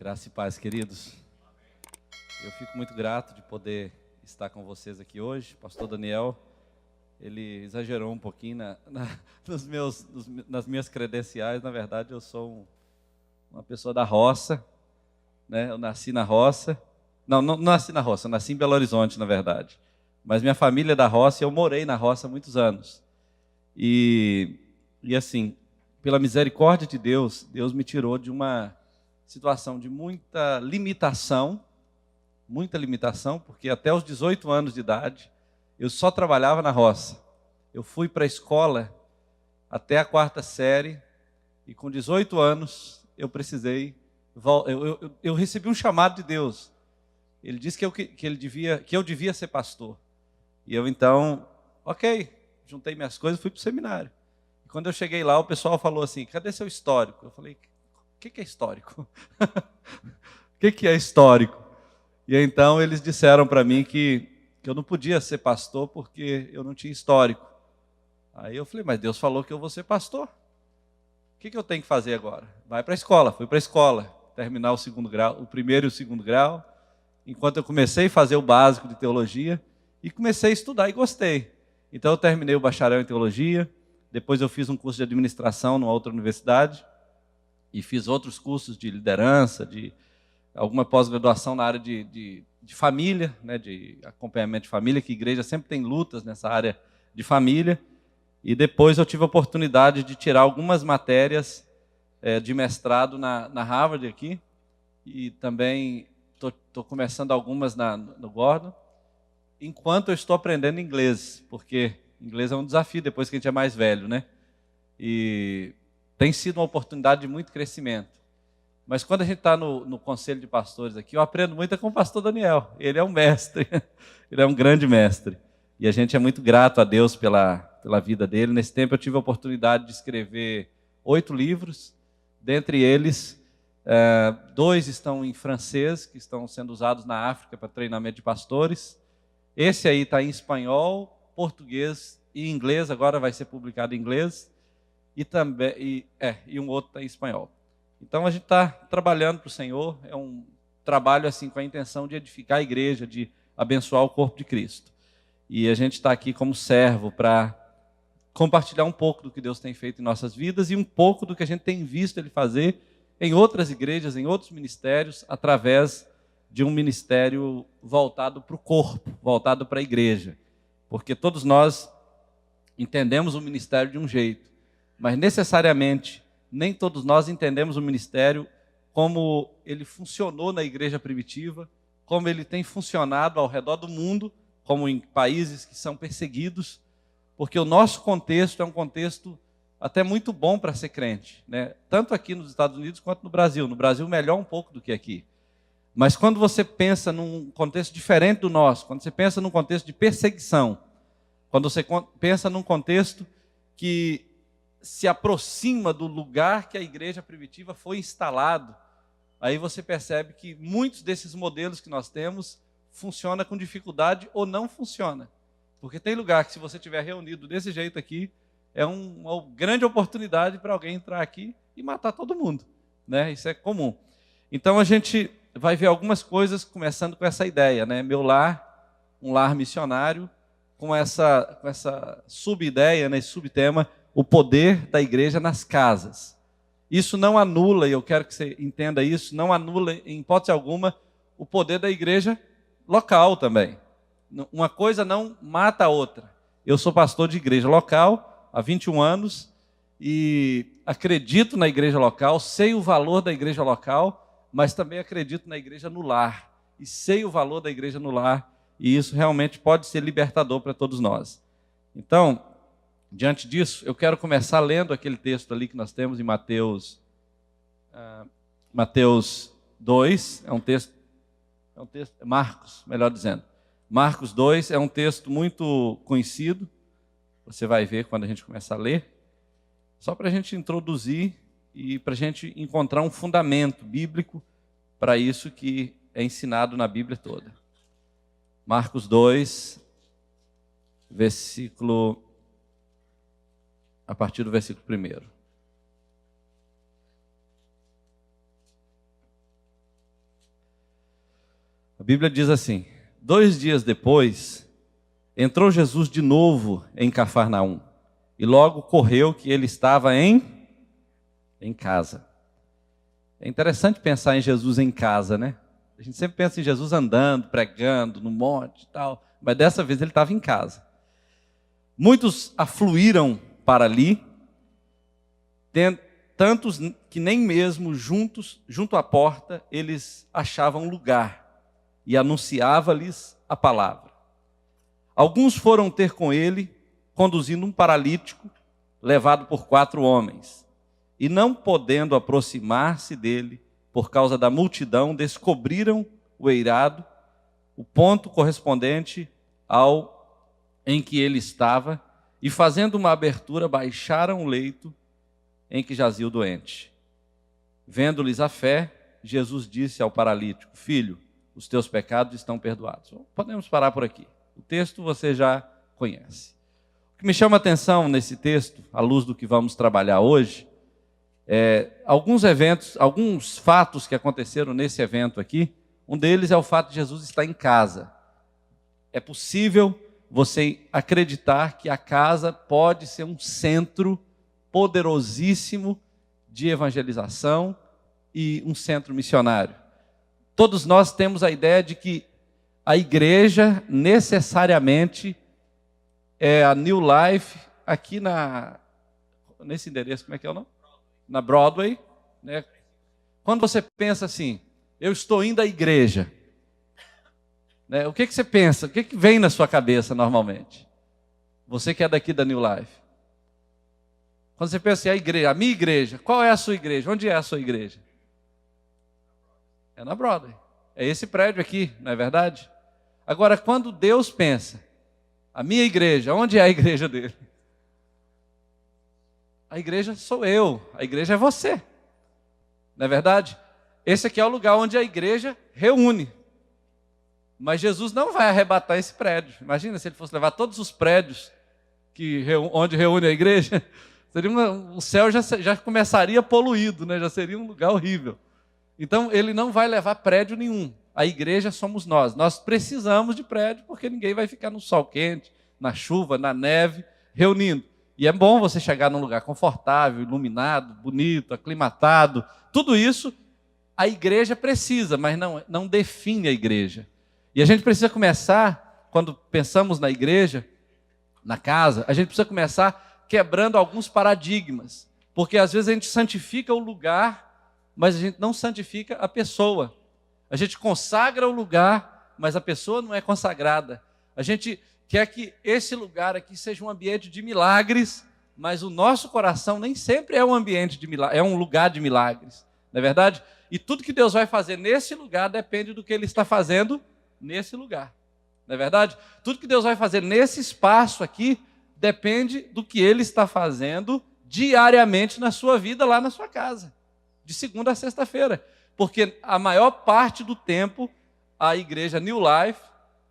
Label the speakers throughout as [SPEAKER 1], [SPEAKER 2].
[SPEAKER 1] Graça e paz, queridos. Eu fico muito grato de poder estar com vocês aqui hoje. Pastor Daniel, ele exagerou um pouquinho nas minhas credenciais. Na verdade, eu sou uma pessoa da roça, né? Eu nasci na roça. Não nasci na roça, eu nasci em Belo Horizonte, na verdade. Mas minha família é da roça e eu morei na roça há muitos anos. E assim, pela misericórdia de Deus, Deus me tirou de uma situação de muita limitação, porque até os 18 anos de idade, eu só trabalhava na roça. Eu fui para a escola até a 4ª série, e com 18 anos, eu recebi um chamado de Deus. Ele disse que eu devia ser pastor. E eu então, juntei minhas coisas e fui para o seminário. E quando eu cheguei lá, o pessoal falou assim: cadê seu histórico? Eu falei: o que é histórico? O que é histórico? E então eles disseram para mim que eu não podia ser pastor porque eu não tinha histórico. Aí eu falei: mas Deus falou que eu vou ser pastor. O que eu tenho que fazer agora? Vai para a escola. Fui para a escola, terminar o segundo grau, o primeiro e o segundo grau, enquanto eu comecei a fazer o básico de teologia e comecei a estudar e gostei. Então eu terminei o bacharel em teologia, depois eu fiz um curso de administração numa outra universidade e fiz outros cursos de liderança, de alguma pós-graduação na área de família, né, de acompanhamento de família, que a igreja sempre tem lutas nessa área de família. E depois eu tive a oportunidade de tirar algumas matérias de mestrado na Harvard aqui, e também estou começando algumas no Gordon, enquanto eu estou aprendendo inglês, porque inglês é um desafio depois que a gente é mais velho, né? E tem sido uma oportunidade de muito crescimento. Mas quando a gente está no conselho de pastores aqui, eu aprendo muito com o pastor Daniel. Ele é um mestre, ele é um grande mestre. E a gente é muito grato a Deus pela vida dele. Nesse tempo eu tive a oportunidade de escrever 8 livros. Dentre eles, 2 estão em francês, que estão sendo usados na África para treinamento de pastores. Esse aí está em espanhol, português e inglês, agora vai ser publicado em inglês. E um outro está em espanhol. Então a gente está trabalhando para o Senhor, é um trabalho assim com a intenção de edificar a igreja, de abençoar o corpo de Cristo. E a gente está aqui como servo para compartilhar um pouco do que Deus tem feito em nossas vidas e um pouco do que a gente tem visto Ele fazer em outras igrejas, em outros ministérios, através de um ministério voltado para o corpo, voltado para a igreja. Porque todos nós entendemos o ministério de um jeito, mas necessariamente nem todos nós entendemos o ministério como ele funcionou na igreja primitiva, como ele tem funcionado ao redor do mundo, como em países que são perseguidos, porque o nosso contexto é um contexto até muito bom para ser crente, né? Tanto aqui nos Estados Unidos quanto no Brasil. No Brasil, melhor um pouco do que aqui. Mas quando você pensa num contexto diferente do nosso, quando você pensa num contexto de perseguição, quando você pensa num contexto que se aproxima do lugar que a igreja primitiva foi instalado, aí você percebe que muitos desses modelos que nós temos funciona com dificuldade ou não funciona. Porque tem lugar que, se você estiver reunido desse jeito aqui, é uma grande oportunidade para alguém entrar aqui e matar todo mundo, né? Isso é comum. Então a gente vai ver algumas coisas começando com essa ideia, né? Meu lar, um lar missionário, com essa sub-ideia, né? Esse subtema, o poder da igreja nas casas. Isso não anula, e eu quero que você entenda isso, não anula em hipótese alguma o poder da igreja local também. Uma coisa não mata a outra. Eu sou pastor de igreja local há 21 anos e acredito na igreja local, sei o valor da igreja local, mas também acredito na igreja no lar. E sei o valor da igreja no lar, e isso realmente pode ser libertador para todos nós. Então, diante disso, eu quero começar lendo aquele texto ali que nós temos em Mateus 2, Marcos, melhor dizendo. Marcos 2 é um texto muito conhecido, você vai ver quando a gente começar a ler, só para a gente introduzir e para a gente encontrar um fundamento bíblico para isso que é ensinado na Bíblia toda. Marcos 2, a partir do versículo 1. Bíblia diz assim: 2 dias depois, entrou Jesus de novo em Cafarnaum, e logo correu que ele estava em casa. É interessante pensar em Jesus em casa, né? A gente sempre pensa em Jesus andando, pregando, no monte e tal, mas dessa vez ele estava em casa. Muitos afluíram para ali, tantos que nem mesmo junto à porta, eles achavam lugar, e anunciava-lhes a palavra. Alguns foram ter com ele, conduzindo um paralítico, levado por 4 homens. E não podendo aproximar-se dele, por causa da multidão, descobriram o eirado, o ponto correspondente ao em que ele estava, e fazendo uma abertura, baixaram o leito em que jazia o doente. Vendo-lhes a fé, Jesus disse ao paralítico: filho, os teus pecados estão perdoados. Podemos parar por aqui. O texto você já conhece. O que me chama a atenção nesse texto, à luz do que vamos trabalhar hoje, alguns eventos, alguns fatos que aconteceram nesse evento aqui. Um deles é o fato de Jesus estar em casa. É possível você acreditar que a casa pode ser um centro poderosíssimo de evangelização e um centro missionário. Todos nós temos a ideia de que a igreja necessariamente é a New Life aqui nesse endereço, como é que é o nome? Na Broadway, né? Quando você pensa assim, eu estou indo à igreja, né? O que você pensa? O que vem na sua cabeça normalmente? Você que é daqui da New Life. Quando você pensa assim, a minha igreja, qual é a sua igreja? Onde é a sua igreja? É na Broadway. É esse prédio aqui, não é verdade? Agora, quando Deus pensa, a minha igreja, onde é a igreja dele? A igreja sou eu, a igreja é você. Não é verdade? Esse aqui é o lugar onde a igreja reúne. Mas Jesus não vai arrebatar esse prédio. Imagina se ele fosse levar todos os prédios onde reúne a igreja. O céu já começaria poluído, né? Já seria um lugar horrível. Então ele não vai levar prédio nenhum. A igreja somos nós. Nós precisamos de prédio porque ninguém vai ficar no sol quente, na chuva, na neve, reunindo. E é bom você chegar num lugar confortável, iluminado, bonito, aclimatado. Tudo isso a igreja precisa, mas não define a igreja. E a gente precisa começar, quando pensamos na igreja, na casa, a gente precisa começar quebrando alguns paradigmas. Porque às vezes a gente santifica o lugar, mas a gente não santifica a pessoa. A gente consagra o lugar, mas a pessoa não é consagrada. A gente quer que esse lugar aqui seja um ambiente de milagres, mas o nosso coração nem sempre é um ambiente de milagres, é um lugar de milagres, não é verdade? E tudo que Deus vai fazer nesse lugar depende do que Ele está fazendo nesse lugar, não é verdade? Tudo que Deus vai fazer nesse espaço aqui depende do que Ele está fazendo diariamente na sua vida, lá na sua casa, de segunda a sexta-feira, porque a maior parte do tempo a igreja New Life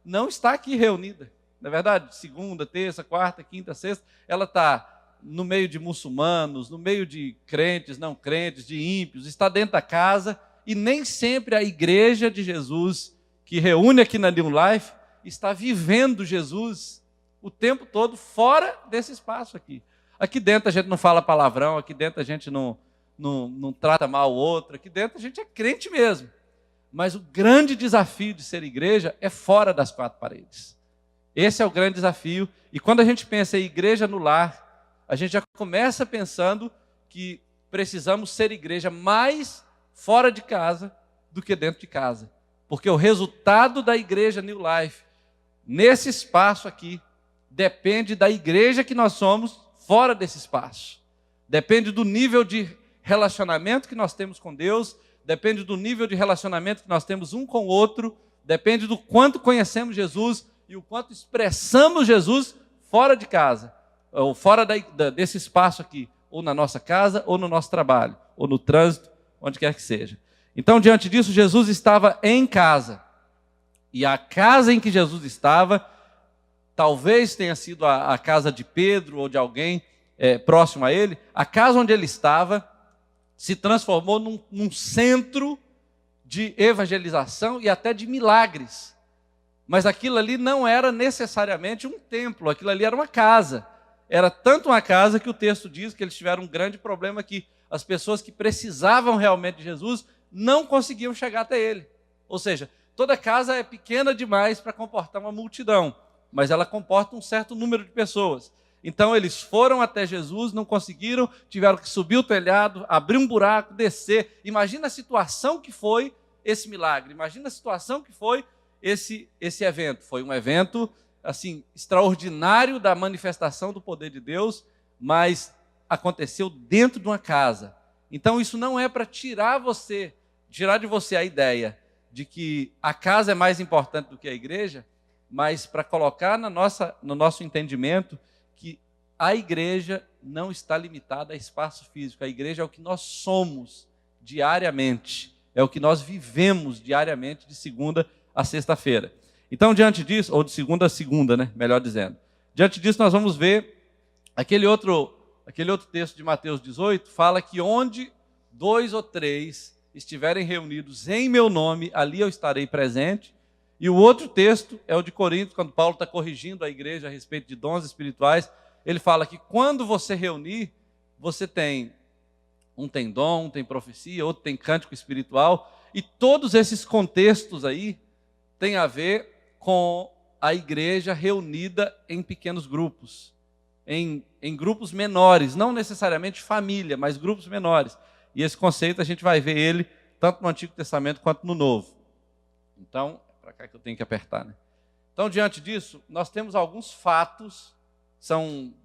[SPEAKER 1] não está aqui reunida. Não é verdade? Segunda, terça, quarta, quinta, sexta, ela está no meio de muçulmanos, no meio de crentes, não crentes, de ímpios, está dentro da casa, e nem sempre a igreja de Jesus, que reúne aqui na New Life, está vivendo Jesus o tempo todo fora desse espaço aqui. Aqui dentro a gente não fala palavrão, aqui dentro a gente não trata mal o outro, aqui dentro a gente é crente mesmo. Mas o grande desafio de ser igreja é fora das 4 paredes. Esse é o grande desafio. E quando a gente pensa em igreja no lar, a gente já começa pensando que precisamos ser igreja mais fora de casa do que dentro de casa. Porque o resultado da igreja New Life, nesse espaço aqui, depende da igreja que nós somos fora desse espaço. Depende do nível de relacionamento que nós temos com Deus, depende do nível de relacionamento que nós temos um com o outro, depende do quanto conhecemos Jesus e o quanto expressamos Jesus fora de casa, ou fora desse espaço aqui, ou na nossa casa, ou no nosso trabalho, ou no trânsito, onde quer que seja. Então, diante disso, Jesus estava em casa. E a casa em que Jesus estava, talvez tenha sido a casa de Pedro ou de alguém próximo a ele. A casa onde ele estava se transformou num centro de evangelização e até de milagres. Mas aquilo ali não era necessariamente um templo, aquilo ali era uma casa. Era tanto uma casa que o texto diz que eles tiveram um grande problema, que as pessoas que precisavam realmente de Jesus não conseguiam chegar até ele. Ou seja, toda casa é pequena demais para comportar uma multidão, mas ela comporta um certo número de pessoas. Então eles foram até Jesus, não conseguiram, tiveram que subir o telhado, abrir um buraco, descer. Imagina a situação que foi esse milagre, imagina a situação que foi esse evento. Foi um evento assim extraordinário da manifestação do poder de Deus, mas aconteceu dentro de uma casa. Então isso não é para tirar de você a ideia de que a casa é mais importante do que a igreja, mas para colocar no nosso entendimento que a igreja não está limitada a espaço físico. A igreja é o que nós somos diariamente, é o que nós vivemos diariamente, de segunda a sexta-feira. Então, diante disso, ou de segunda a segunda, né, melhor dizendo, diante disso nós vamos ver aquele outro texto de Mateus 18, fala que onde 2 ou 3 estiverem reunidos em meu nome, ali eu estarei presente. E o outro texto é o de Coríntios, quando Paulo está corrigindo a igreja a respeito de dons espirituais. Ele fala que quando você reunir, você tem dom, um tem profecia, outro tem cântico espiritual. E todos esses contextos aí têm a ver com a igreja reunida em pequenos grupos, em grupos menores, não necessariamente família, mas grupos menores. E esse conceito a gente vai ver ele tanto no Antigo Testamento quanto no Novo. Então, é para cá que eu tenho que apertar, né? Então, diante disso, nós temos alguns fatos,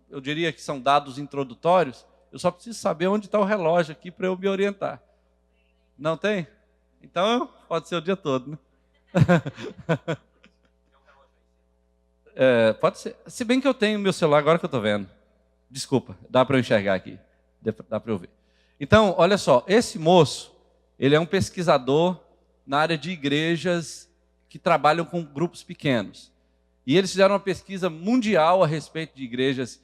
[SPEAKER 1] eu diria que são dados introdutórios. Eu só preciso saber onde está o relógio aqui para eu me orientar. Não tem? Então, pode ser o dia todo, né? Pode ser. Se bem que eu tenho meu celular agora que eu estou vendo. Desculpa, dá para eu enxergar aqui. Dá para eu ver. Então, olha só, esse moço, ele é um pesquisador na área de igrejas que trabalham com grupos pequenos. E eles fizeram uma pesquisa mundial a respeito de igrejas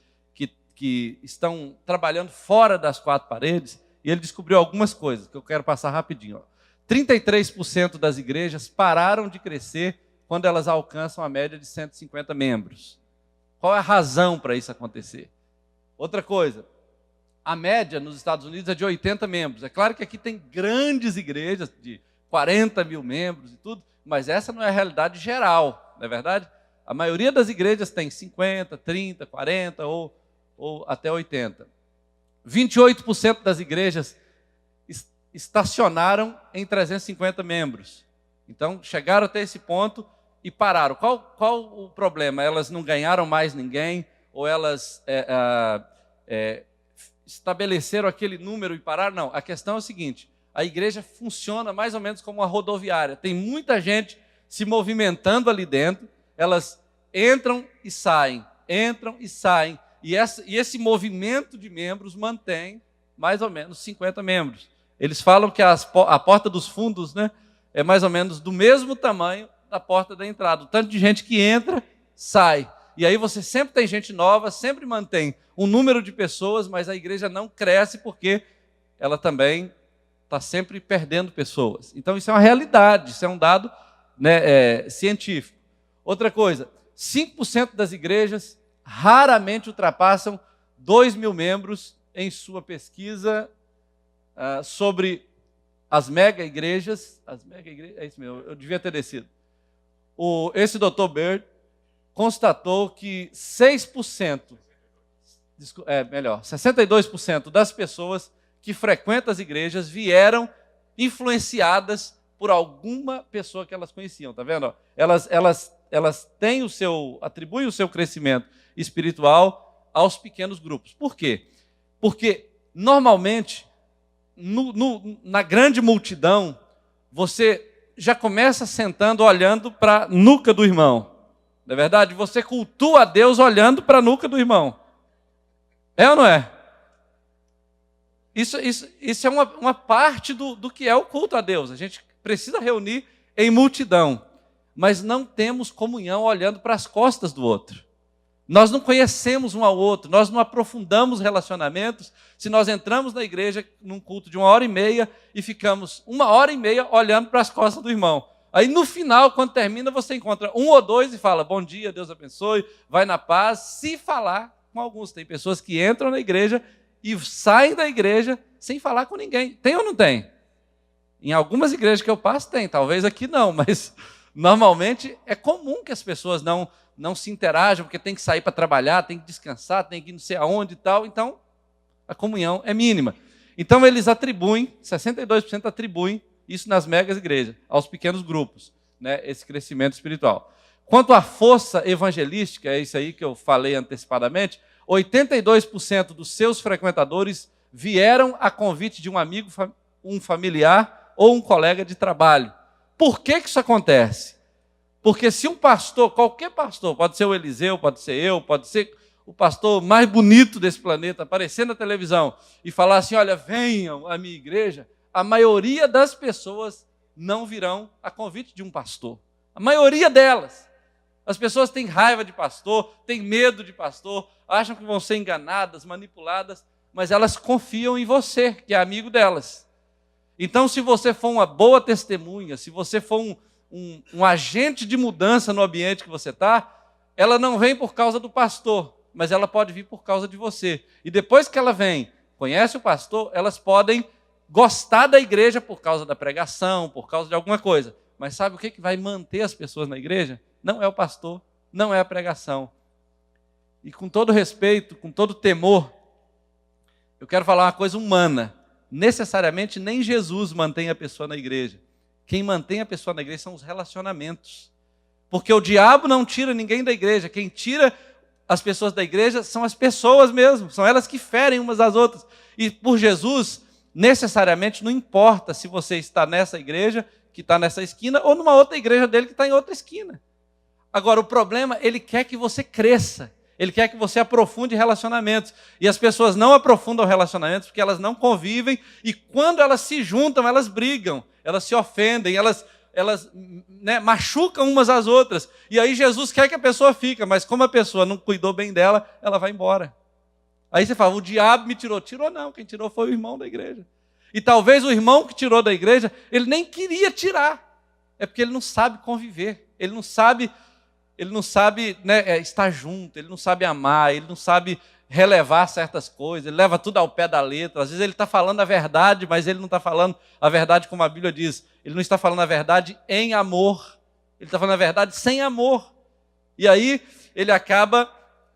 [SPEAKER 1] que estão trabalhando fora das 4 paredes, e ele descobriu algumas coisas que eu quero passar rapidinho. 33% das igrejas pararam de crescer quando elas alcançam a média de 150 membros. Qual é a razão para isso acontecer? Outra coisa, a média nos Estados Unidos é de 80 membros. É claro que aqui tem grandes igrejas de 40 mil membros e tudo, mas essa não é a realidade geral, não é verdade? A maioria das igrejas tem 50, 30, 40 ou até 80. 28% das igrejas estacionaram em 350 membros. Então, chegaram até esse ponto e pararam. Qual o problema? Elas não ganharam mais ninguém? Ou elas estabeleceram aquele número e pararam? Não, a questão é o seguinte: a igreja funciona mais ou menos como uma rodoviária. Tem muita gente se movimentando ali dentro, elas entram e saem, e esse movimento de membros mantém mais ou menos 50 membros. Eles falam que a porta dos fundos, né, é mais ou menos do mesmo tamanho da porta da entrada. O tanto de gente que entra, sai. E aí você sempre tem gente nova, sempre mantém um número de pessoas, mas a igreja não cresce porque ela também está sempre perdendo pessoas. Então isso é uma realidade, isso é um dado, né, científico. Outra coisa, 5% das igrejas raramente ultrapassam 2 mil membros em sua pesquisa sobre as mega-igrejas. É isso mesmo, eu devia ter descido. Esse Dr. Bird constatou que 62% das pessoas que frequentam as igrejas vieram influenciadas por alguma pessoa que elas conheciam, tá vendo? Elas têm atribuem o seu crescimento espiritual aos pequenos grupos. Por quê? Porque, normalmente, na grande multidão, você já começa sentando, olhando para a nuca do irmão. Não é verdade? Você cultua a Deus olhando para a nuca do irmão. É ou não é? Isso é uma parte do que é o culto a Deus. A gente precisa reunir em multidão, mas não temos comunhão olhando para as costas do outro. Nós não conhecemos um ao outro, nós não aprofundamos relacionamentos se nós entramos na igreja num culto de 1h30 e ficamos 1h30 olhando para as costas do irmão. Aí no final, quando termina, você encontra um ou dois e fala, bom dia, Deus abençoe, vai na paz, se falar com alguns. Tem pessoas que entram na igreja e saem da igreja sem falar com ninguém. Tem ou não tem? Em algumas igrejas que eu passo tem, talvez aqui não, mas normalmente é comum que as pessoas não se interajam, porque tem que sair para trabalhar, tem que descansar, tem que ir não sei aonde e tal, então a comunhão é mínima. Então eles atribuem, 62% atribuem isso nas megas igrejas, aos pequenos grupos, né, esse crescimento espiritual. Quanto à força evangelística, é isso aí que eu falei antecipadamente, 82% dos seus frequentadores vieram a convite de um amigo, um familiar ou um colega de trabalho. Por que isso acontece? Porque se um pastor, qualquer pastor, pode ser o Eliseu, pode ser eu, pode ser o pastor mais bonito desse planeta, aparecer na televisão e falar assim, olha, venham à minha igreja, a maioria das pessoas não virão a convite de um pastor. A maioria delas. As pessoas têm raiva de pastor, têm medo de pastor, acham que vão ser enganadas, manipuladas, mas elas confiam em você, que é amigo delas. Então, se você for uma boa testemunha, se você for um agente de mudança no ambiente que você está, ela não vem por causa do pastor, mas ela pode vir por causa de você. E depois que ela vem, conhece o pastor, elas podem gostar da igreja por causa da pregação, por causa de alguma coisa. Mas sabe o que vai manter as pessoas na igreja? Não é o pastor, não é a pregação. E com todo respeito, com todo temor, eu quero falar uma coisa humana. Necessariamente nem Jesus mantém a pessoa na igreja. Quem mantém a pessoa na igreja são os relacionamentos. Porque o diabo não tira ninguém da igreja. Quem tira as pessoas da igreja são as pessoas mesmo. São elas que ferem umas às outras. E por Jesus, necessariamente não importa se você está nessa igreja, que está nessa esquina, ou numa outra igreja dele que está em outra esquina. Agora, o problema, ele quer que você cresça. Ele quer que você aprofunde relacionamentos. E as pessoas não aprofundam relacionamentos porque elas não convivem. E quando elas se juntam, elas brigam, elas se ofendem, elas machucam umas às outras. E aí Jesus quer que a pessoa fique, mas como a pessoa não cuidou bem dela, ela vai embora. Aí você fala, o diabo me tirou. Tirou não, quem tirou foi o irmão da igreja. E talvez o irmão que tirou da igreja, ele nem queria tirar. É porque ele não sabe conviver. Ele não sabe estar junto, ele não sabe amar, ele não sabe relevar certas coisas, ele leva tudo ao pé da letra. Às vezes ele está falando a verdade, mas ele não está falando a verdade como a Bíblia diz. Ele não está falando a verdade em amor, ele está falando a verdade sem amor. E aí ele acaba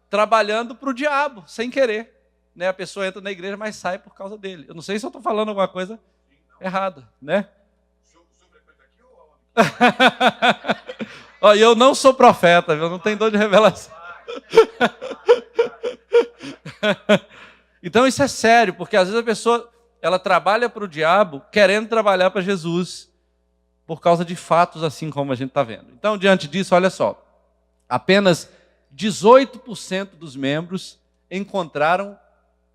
[SPEAKER 1] trabalhando para o diabo, sem querer. Né? A pessoa entra na igreja, mas sai por causa dele. Eu não sei se eu estou falando alguma coisa errada, né? E eu não sou profeta, eu não tenho dom de revelação. Então isso é sério, porque às vezes a pessoa ela trabalha para o diabo querendo trabalhar para Jesus por causa de fatos assim como a gente está vendo. Então, diante disso, olha só, apenas 18% dos membros encontraram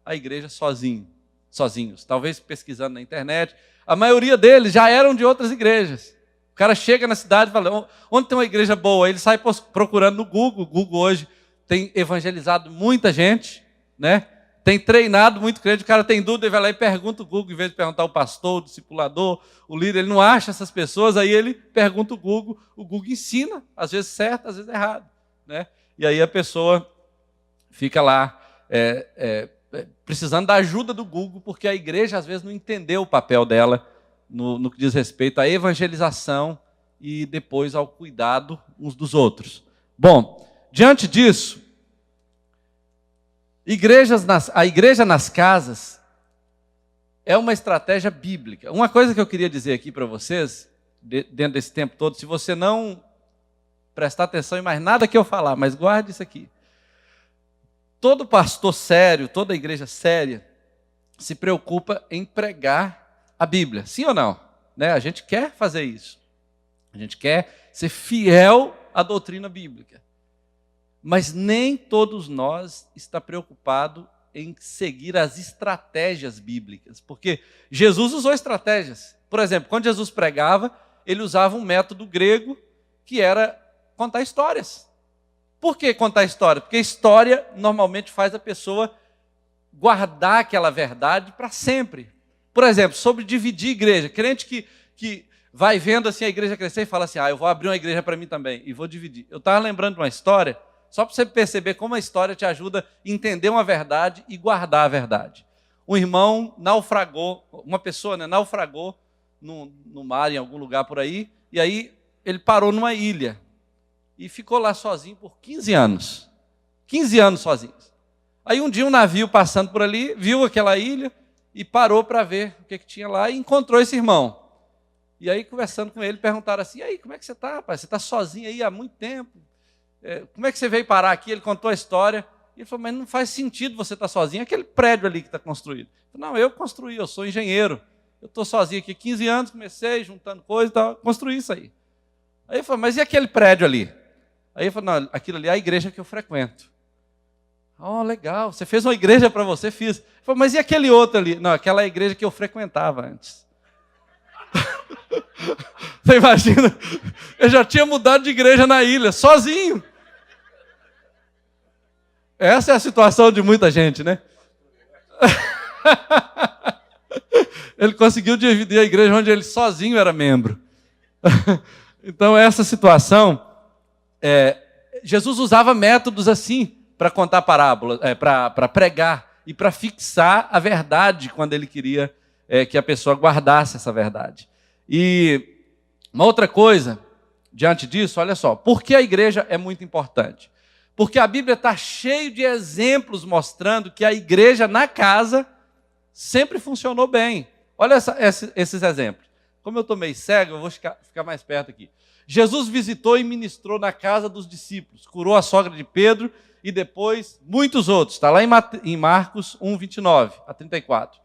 [SPEAKER 1] a igreja sozinhos, talvez pesquisando na internet. A maioria deles já eram de outras igrejas. O cara chega na cidade e fala, onde tem uma igreja boa? Ele sai procurando no Google. O Google hoje tem evangelizado muita gente, né? Tem treinado muito crente. O cara tem dúvida, ele vai lá e pergunta o Google, em vez de perguntar o pastor, o discipulador, o líder. Ele não acha essas pessoas, aí ele pergunta o Google ensina, às vezes certo, às vezes errado, né? E aí a pessoa fica lá precisando da ajuda do Google, porque a igreja às vezes não entendeu o papel dela no que diz respeito à evangelização e depois ao cuidado uns dos outros. Bom, diante disso, a igreja nas casas é uma estratégia bíblica. Uma coisa que eu queria dizer aqui para vocês, dentro desse tempo todo, se você não prestar atenção em mais nada que eu falar, mas guarde isso aqui. Todo pastor sério, toda igreja séria, se preocupa em pregar a Bíblia, sim ou não? Né? A gente quer fazer isso. A gente quer ser fiel à doutrina bíblica. Mas nem todos nós está preocupado em seguir as estratégias bíblicas. Porque Jesus usou estratégias. Por exemplo, quando Jesus pregava, ele usava um método grego que era contar histórias. Por que contar história? Porque a história normalmente faz a pessoa guardar aquela verdade para sempre. Por exemplo, sobre dividir igreja. Crente que vai vendo assim a igreja crescer e fala assim, eu vou abrir uma igreja para mim também e vou dividir. Eu estava lembrando de uma história, só para você perceber como a história te ajuda a entender uma verdade e guardar a verdade. Um irmão naufragou, uma pessoa naufragou no mar, em algum lugar por aí, e aí ele parou numa ilha e ficou lá sozinho por 15 anos. 15 anos sozinho. Aí um dia um navio passando por ali, viu aquela ilha e parou para ver o que tinha lá e encontrou esse irmão. E aí, conversando com ele, perguntaram assim, e aí, como é que você está, rapaz? Você está sozinho aí há muito tempo? Como é que você veio parar aqui? Ele contou a história. E ele falou, mas não faz sentido você estar sozinho, aquele prédio ali que está construído. Eu falei, não, eu construí, eu sou engenheiro. Eu estou sozinho aqui, 15 anos, comecei juntando coisas e tal, construí isso aí. Aí ele falou, mas e aquele prédio ali? Aí ele falou, não, aquilo ali é a igreja que eu frequento. Oh, legal, você fez uma igreja para você? Fiz. Ele falou, mas e aquele outro ali? Não, aquela é a igreja que eu frequentava antes. Você imagina? Eu já tinha mudado de igreja na ilha, sozinho. Essa é a situação de muita gente, né? Ele conseguiu dividir a igreja onde ele sozinho era membro. Então, essa situação, Jesus usava métodos assim para contar parábolas, para pregar e para fixar a verdade quando ele queria que a pessoa guardasse essa verdade. E uma outra coisa, diante disso, olha só, por que a igreja é muito importante? Porque a Bíblia está cheia de exemplos mostrando que a igreja na casa sempre funcionou bem. Olha esses exemplos. Como eu estou meio cego, eu vou ficar mais perto aqui. Jesus visitou e ministrou na casa dos discípulos, curou a sogra de Pedro e depois muitos outros. Está lá em Marcos 1, 29 a 34.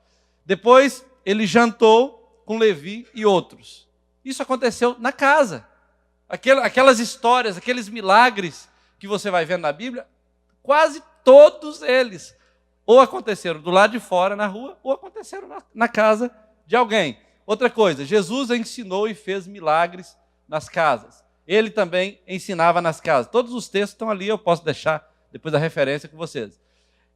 [SPEAKER 1] Depois ele jantou com Levi e outros. Isso aconteceu na casa. Aquelas histórias, aqueles milagres que você vai vendo na Bíblia, quase todos eles ou aconteceram do lado de fora, na rua, ou aconteceram na casa de alguém. Outra coisa, Jesus ensinou e fez milagres nas casas. Ele também ensinava nas casas. Todos os textos estão ali, eu posso deixar depois a referência com vocês.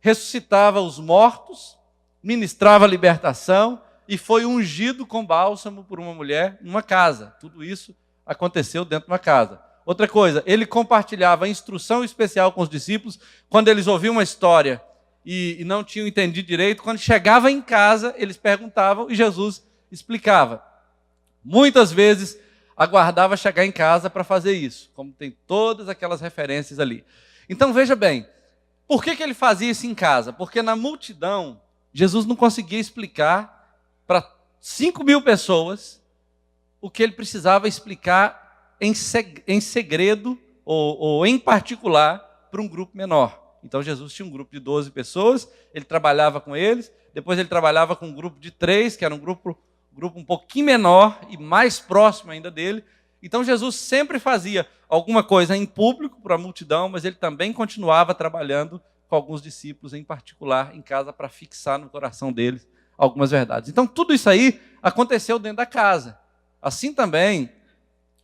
[SPEAKER 1] Ressuscitava os mortos, ministrava a libertação e foi ungido com bálsamo por uma mulher numa casa. Tudo isso aconteceu dentro de uma casa. Outra coisa, ele compartilhava instrução especial com os discípulos quando eles ouviam uma história e não tinham entendido direito. Quando chegava em casa, eles perguntavam e Jesus explicava. Muitas vezes aguardava chegar em casa para fazer isso, como tem todas aquelas referências ali. Então veja bem, por que ele fazia isso em casa? Porque na multidão, Jesus não conseguia explicar para 5.000 pessoas o que ele precisava explicar em segredo ou em particular para um grupo menor. Então Jesus tinha um grupo de 12 pessoas, ele trabalhava com eles, depois ele trabalhava com um grupo de 3, que era um grupo um pouquinho menor e mais próximo ainda dele. Então Jesus sempre fazia alguma coisa em público para a multidão, mas ele também continuava trabalhando com alguns discípulos, em particular em casa, para fixar no coração deles algumas verdades. Então tudo isso aí aconteceu dentro da casa. Assim também,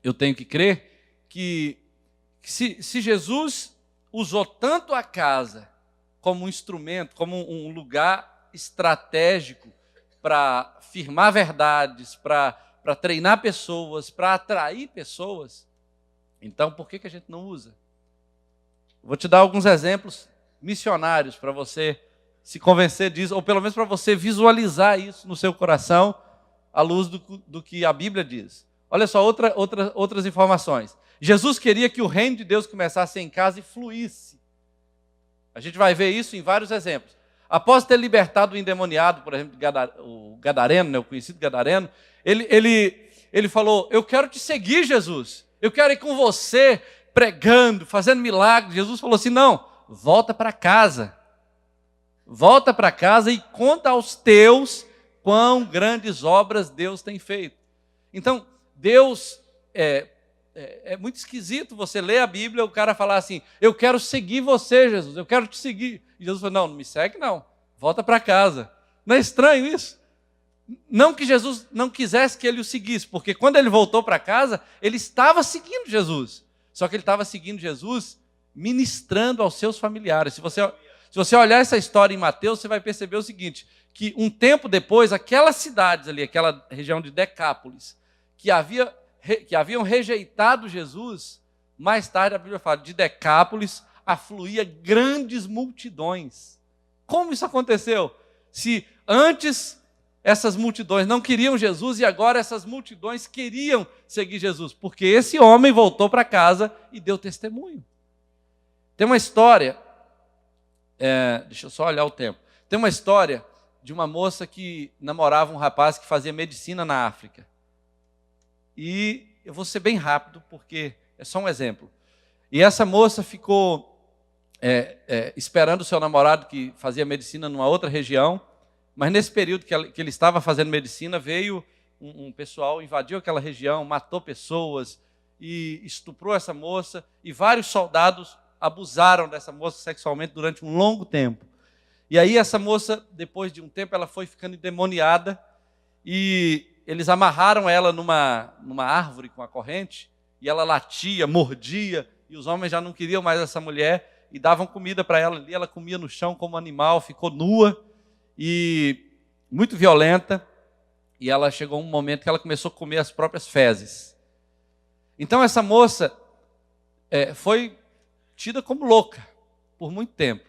[SPEAKER 1] eu tenho que crer que se Jesus usou tanto a casa como um instrumento, como um lugar estratégico para firmar verdades, para treinar pessoas, para atrair pessoas, então por que a gente não usa? Vou te dar alguns exemplos missionários para você se convencer disso, ou pelo menos para você visualizar isso no seu coração, à luz do que a Bíblia diz. Olha só, outras informações. Jesus queria que o reino de Deus começasse em casa e fluísse. A gente vai ver isso em vários exemplos. Após ter libertado o endemoniado, por exemplo, o Gadareno, o conhecido Gadareno, ele falou, eu quero te seguir, Jesus. Eu quero ir com você, pregando, fazendo milagres. Jesus falou assim, não, volta para casa. Volta para casa e conta aos teus quão grandes obras Deus tem feito. Então, Deus, é muito esquisito você ler a Bíblia e o cara falar assim, eu quero seguir você, Jesus, eu quero te seguir. E Jesus falou, não me segue não, volta para casa. Não é estranho isso? Não que Jesus não quisesse que ele o seguisse, porque quando ele voltou para casa, ele estava seguindo Jesus. Só que ele estava seguindo Jesus ministrando aos seus familiares. Se você olhar essa história em Mateus, você vai perceber o seguinte, que um tempo depois, aquelas cidades ali, aquela região de Decápolis, que haviam rejeitado Jesus, mais tarde a Bíblia fala, de Decápolis afluía grandes multidões. Como isso aconteceu? Se antes essas multidões não queriam Jesus e agora essas multidões queriam seguir Jesus, porque esse homem voltou para casa e deu testemunho. Tem uma história, deixa eu só olhar o tempo, tem uma história de uma moça que namorava um rapaz que fazia medicina na África. E eu vou ser bem rápido, porque é só um exemplo. E essa moça ficou esperando o seu namorado, que fazia medicina numa outra região, mas nesse período que ele estava fazendo medicina, veio um pessoal, invadiu aquela região, matou pessoas e estuprou essa moça, e vários soldados abusaram dessa moça sexualmente durante um longo tempo. E aí essa moça, depois de um tempo, ela foi ficando endemoniada, e eles amarraram ela numa árvore com a corrente, e ela latia, mordia, e os homens já não queriam mais essa mulher, e davam comida para ela ali, ela comia no chão como animal, ficou nua, e muito violenta, e ela chegou um momento que ela começou a comer as próprias fezes. Então essa moça foi tida como louca por muito tempo.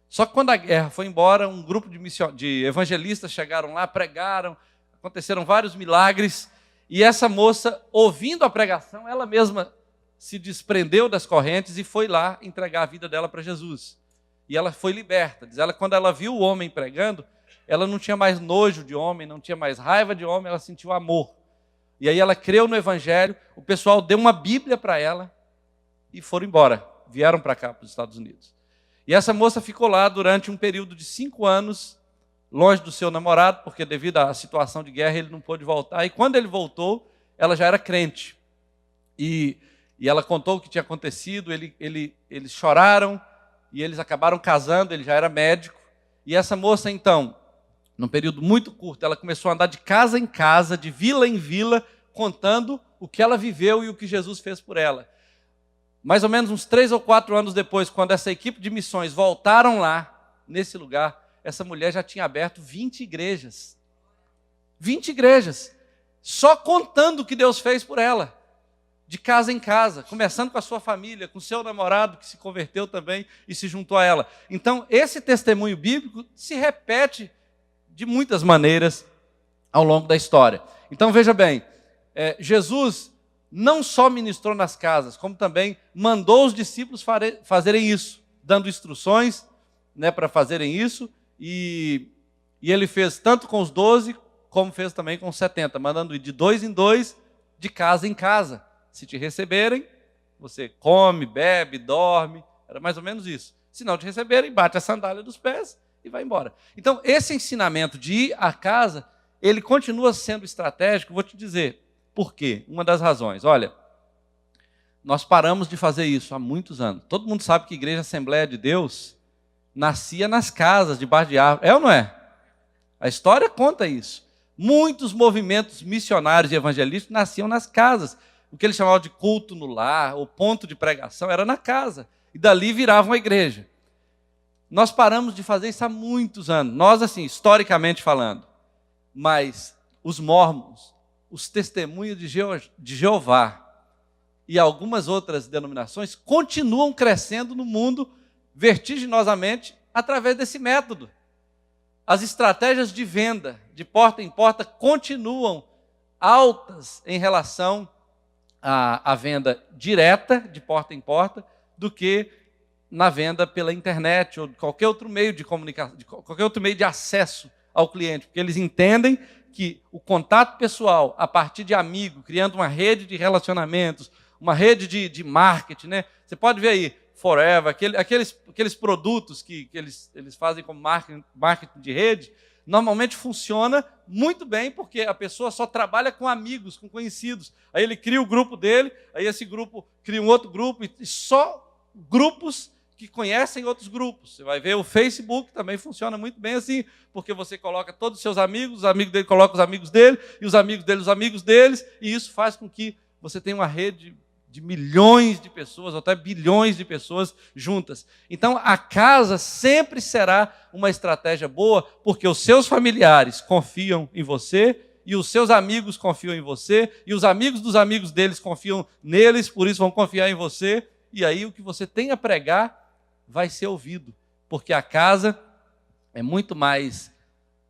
[SPEAKER 1] Só que quando a guerra foi embora, um grupo de evangelistas chegaram lá, pregaram, aconteceram vários milagres, e essa moça, ouvindo a pregação, ela mesma se desprendeu das correntes e foi lá entregar a vida dela para Jesus. E ela foi liberta. Diz ela, quando ela viu o homem pregando, ela não tinha mais nojo de homem, não tinha mais raiva de homem, ela sentiu amor. E aí ela creu no Evangelho, o pessoal deu uma Bíblia para ela e foram embora. Vieram para cá, para os Estados Unidos. E essa moça ficou lá durante um período de 5 anos, longe do seu namorado, porque devido à situação de guerra ele não pôde voltar. E quando ele voltou, ela já era crente. E ela contou o que tinha acontecido, eles choraram, e eles acabaram casando, ele já era médico. E essa moça, então, num período muito curto, ela começou a andar de casa em casa, de vila em vila, contando o que ela viveu e o que Jesus fez por ela. Mais ou menos uns 3 ou 4 anos depois, quando essa equipe de missões voltaram lá, nesse lugar, essa mulher já tinha aberto 20 igrejas. 20 igrejas. Só contando o que Deus fez por ela. De casa em casa, começando com a sua família, com o seu namorado que se converteu também e se juntou a ela. Então, esse testemunho bíblico se repete de muitas maneiras ao longo da história. Então, veja bem, Jesus não só ministrou nas casas, como também mandou os discípulos fazerem isso, dando instruções para fazerem isso, e ele fez tanto com os 12, como fez também com os 70, mandando ir de 2 em 2, de casa em casa. Se te receberem, você come, bebe, dorme, era mais ou menos isso. Se não te receberem, bate a sandália dos pés e vai embora. Então, esse ensinamento de ir à casa, ele continua sendo estratégico, vou te dizer por quê. Uma das razões, olha, nós paramos de fazer isso há muitos anos. Todo mundo sabe que a Igreja Assembleia de Deus nascia nas casas, debaixo de árvore. É ou não é? A história conta isso. Muitos movimentos missionários e evangelísticos nasciam nas casas. O que eles chamavam de culto no lar, o ponto de pregação, era na casa. E dali virava uma igreja. Nós paramos de fazer isso há muitos anos. Nós, assim, historicamente falando. Mas os mórmons, os testemunhos de Jeová e algumas outras denominações continuam crescendo no mundo vertiginosamente através desse método. As estratégias de venda, de porta em porta, continuam altas em relação à venda direta, de porta em porta, do que na venda pela internet ou de qualquer outro meio de comunicação, de qualquer outro meio de acesso ao cliente, porque eles entendem que o contato pessoal, a partir de amigo, criando uma rede de relacionamentos, uma rede de marketing, né? Você pode ver aí, Forever, aqueles produtos que eles fazem como marketing de rede, normalmente funciona muito bem, porque a pessoa só trabalha com amigos, com conhecidos. Aí ele cria o grupo dele, aí esse grupo cria um outro grupo, e só grupos que conhecem outros grupos. Você vai ver o Facebook também funciona muito bem assim, porque você coloca todos os seus amigos, os amigos dele colocam os amigos dele, e os amigos dele os amigos deles, e isso faz com que você tenha uma rede de milhões de pessoas, ou até bilhões de pessoas juntas. Então, a casa sempre será uma estratégia boa, porque os seus familiares confiam em você, e os seus amigos confiam em você, e os amigos dos amigos deles confiam neles, por isso vão confiar em você, e aí o que você tem a pregar vai ser ouvido, porque a casa é muito mais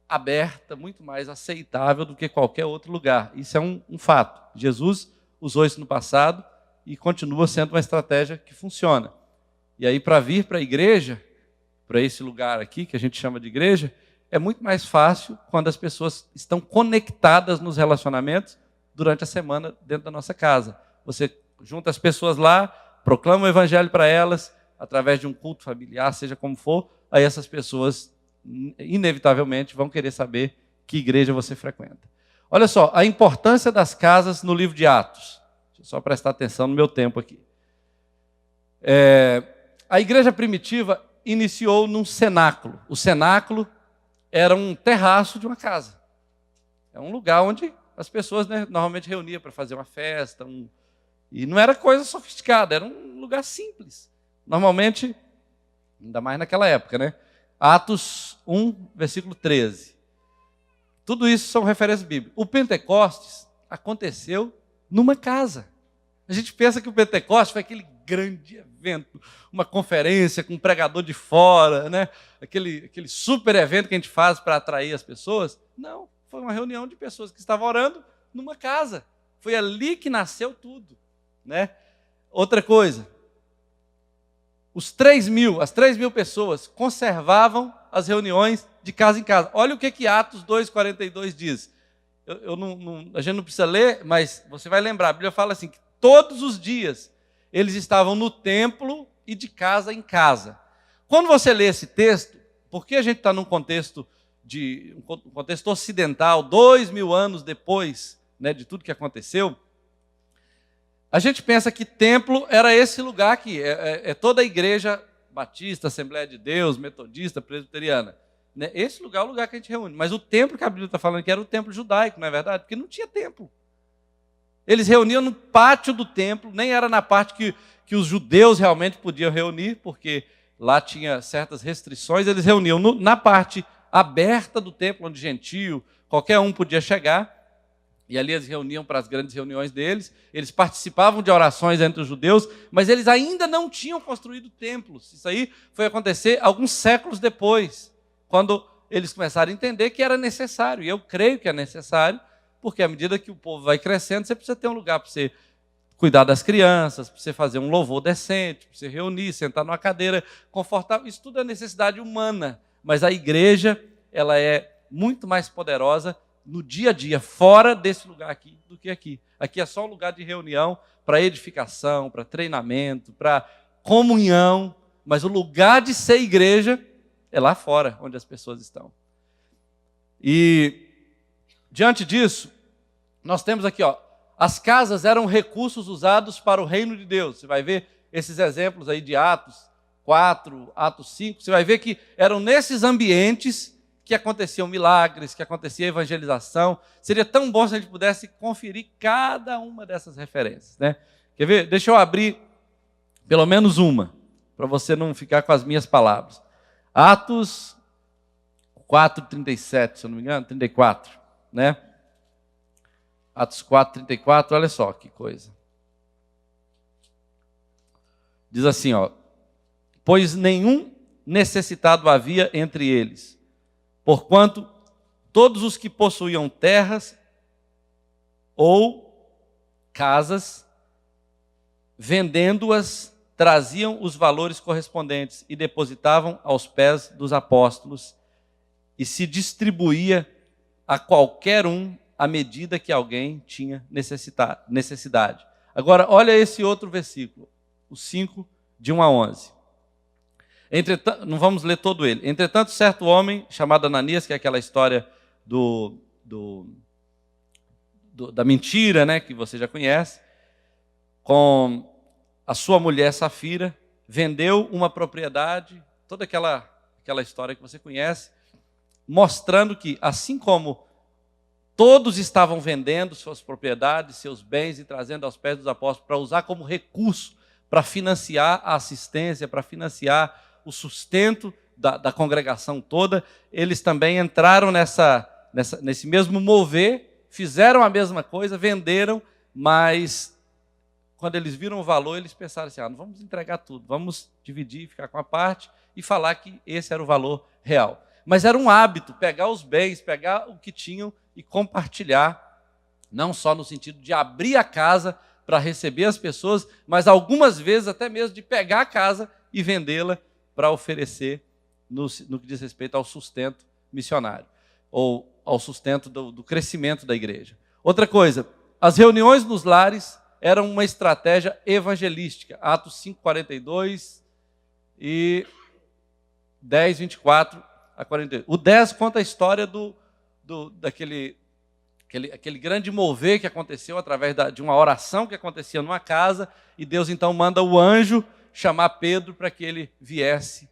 [SPEAKER 1] aberta, muito mais aceitável do que qualquer outro lugar. Isso é um fato. Jesus usou isso no passado e continua sendo uma estratégia que funciona. E aí, para vir para a igreja, para esse lugar aqui, que a gente chama de igreja, é muito mais fácil quando as pessoas estão conectadas nos relacionamentos durante a semana dentro da nossa casa. Você junta as pessoas lá, proclama o evangelho para elas, através de um culto familiar, seja como for, aí essas pessoas inevitavelmente vão querer saber que igreja você frequenta. Olha só, a importância das casas no livro de Atos. Deixa eu só prestar atenção no meu tempo aqui. A igreja primitiva iniciou num cenáculo. O cenáculo era um terraço de uma casa. É um lugar onde as pessoas, né, normalmente reuniam para fazer uma festa. E não era coisa sofisticada, era um lugar simples. Normalmente, ainda mais naquela época, né? Atos 1, versículo 13. Tudo isso são referências bíblicas. O Pentecostes aconteceu numa casa. A gente pensa que o Pentecostes foi aquele grande evento, uma conferência com um pregador de fora, né? aquele super evento que a gente faz para atrair as pessoas. Não, foi uma reunião de pessoas que estavam orando numa casa. Foi ali que nasceu tudo, né? Outra coisa, as 3 mil pessoas conservavam as reuniões de casa em casa. Olha o que Atos 2,42 diz. A gente não precisa ler, mas você vai lembrar. A Bíblia fala assim, que todos os dias eles estavam no templo e de casa em casa. Quando você lê esse texto, porque a gente está num contexto ocidental, 2000 anos depois, né, de tudo que aconteceu, a gente pensa que templo era esse lugar aqui, é toda a igreja batista, Assembleia de Deus, metodista, presbiteriana. Né? Esse lugar é o lugar que a gente reúne. Mas o templo que a Bíblia está falando que era o templo judaico, não é verdade? Porque não tinha templo. Eles reuniam no pátio do templo, nem era na parte que os judeus realmente podiam reunir, porque lá tinha certas restrições. Eles reuniam na parte aberta do templo, onde gentio, qualquer um podia chegar. E ali eles reuniam para as grandes reuniões deles. Eles participavam de orações entre os judeus, mas eles ainda não tinham construído templos. Isso aí foi acontecer alguns séculos depois, quando eles começaram a entender que era necessário. E eu creio que é necessário, porque à medida que o povo vai crescendo, você precisa ter um lugar para você cuidar das crianças, para você fazer um louvor decente, para você reunir, sentar numa cadeira confortável. Isso tudo é necessidade humana. Mas a igreja, ela é muito mais poderosa no dia a dia, fora desse lugar aqui, do que aqui. Aqui é só um lugar de reunião para edificação, para treinamento, para comunhão, mas o lugar de ser igreja é lá fora, onde as pessoas estão. E, diante disso, nós temos aqui, as casas eram recursos usados para o reino de Deus. Você vai ver esses exemplos aí de Atos 4, Atos 5, você vai ver que eram nesses ambientes que aconteciam milagres, que acontecia evangelização. Seria tão bom se a gente pudesse conferir cada uma dessas referências, né? Quer ver? Deixa eu abrir pelo menos uma, para você não ficar com as minhas palavras. Atos 4:37, se eu não me engano, 34, né? Atos 4:34, olha só que coisa. Diz assim, pois nenhum necessitado havia entre eles, porquanto todos os que possuíam terras ou casas, vendendo-as, traziam os valores correspondentes e depositavam aos pés dos apóstolos, e se distribuía a qualquer um à medida que alguém tinha necessidade. Agora, olha esse outro versículo, o 5, de 1 a 11. Entretanto, não vamos ler todo ele. Entretanto, certo homem, chamado Ananias, que é aquela história da mentira, né, que você já conhece, com a sua mulher Safira, vendeu uma propriedade, toda aquela história que você conhece, mostrando que, assim como Todos estavam vendendo suas propriedades, seus bens e trazendo aos pés dos apóstolos para usar como recurso para financiar a assistência, para financiar o sustento da congregação toda. Eles também entraram nesse mesmo mover, fizeram a mesma coisa, venderam, mas quando eles viram o valor, eles pensaram assim, não vamos entregar tudo, vamos dividir, ficar com a parte e falar que esse era o valor real. Mas era um hábito pegar os bens, pegar o que tinham e compartilhar, não só no sentido de abrir a casa para receber as pessoas, mas algumas vezes até mesmo de pegar a casa e vendê-la para oferecer no que diz respeito ao sustento missionário, ou ao sustento do crescimento da igreja. Outra coisa, as reuniões nos lares eram uma estratégia evangelística. Atos 5:42 e 10, 24 a 48. O 10 conta a história daquele grande mover que aconteceu através de uma oração que acontecia numa casa, e Deus então manda o anjo chamar Pedro para que ele viesse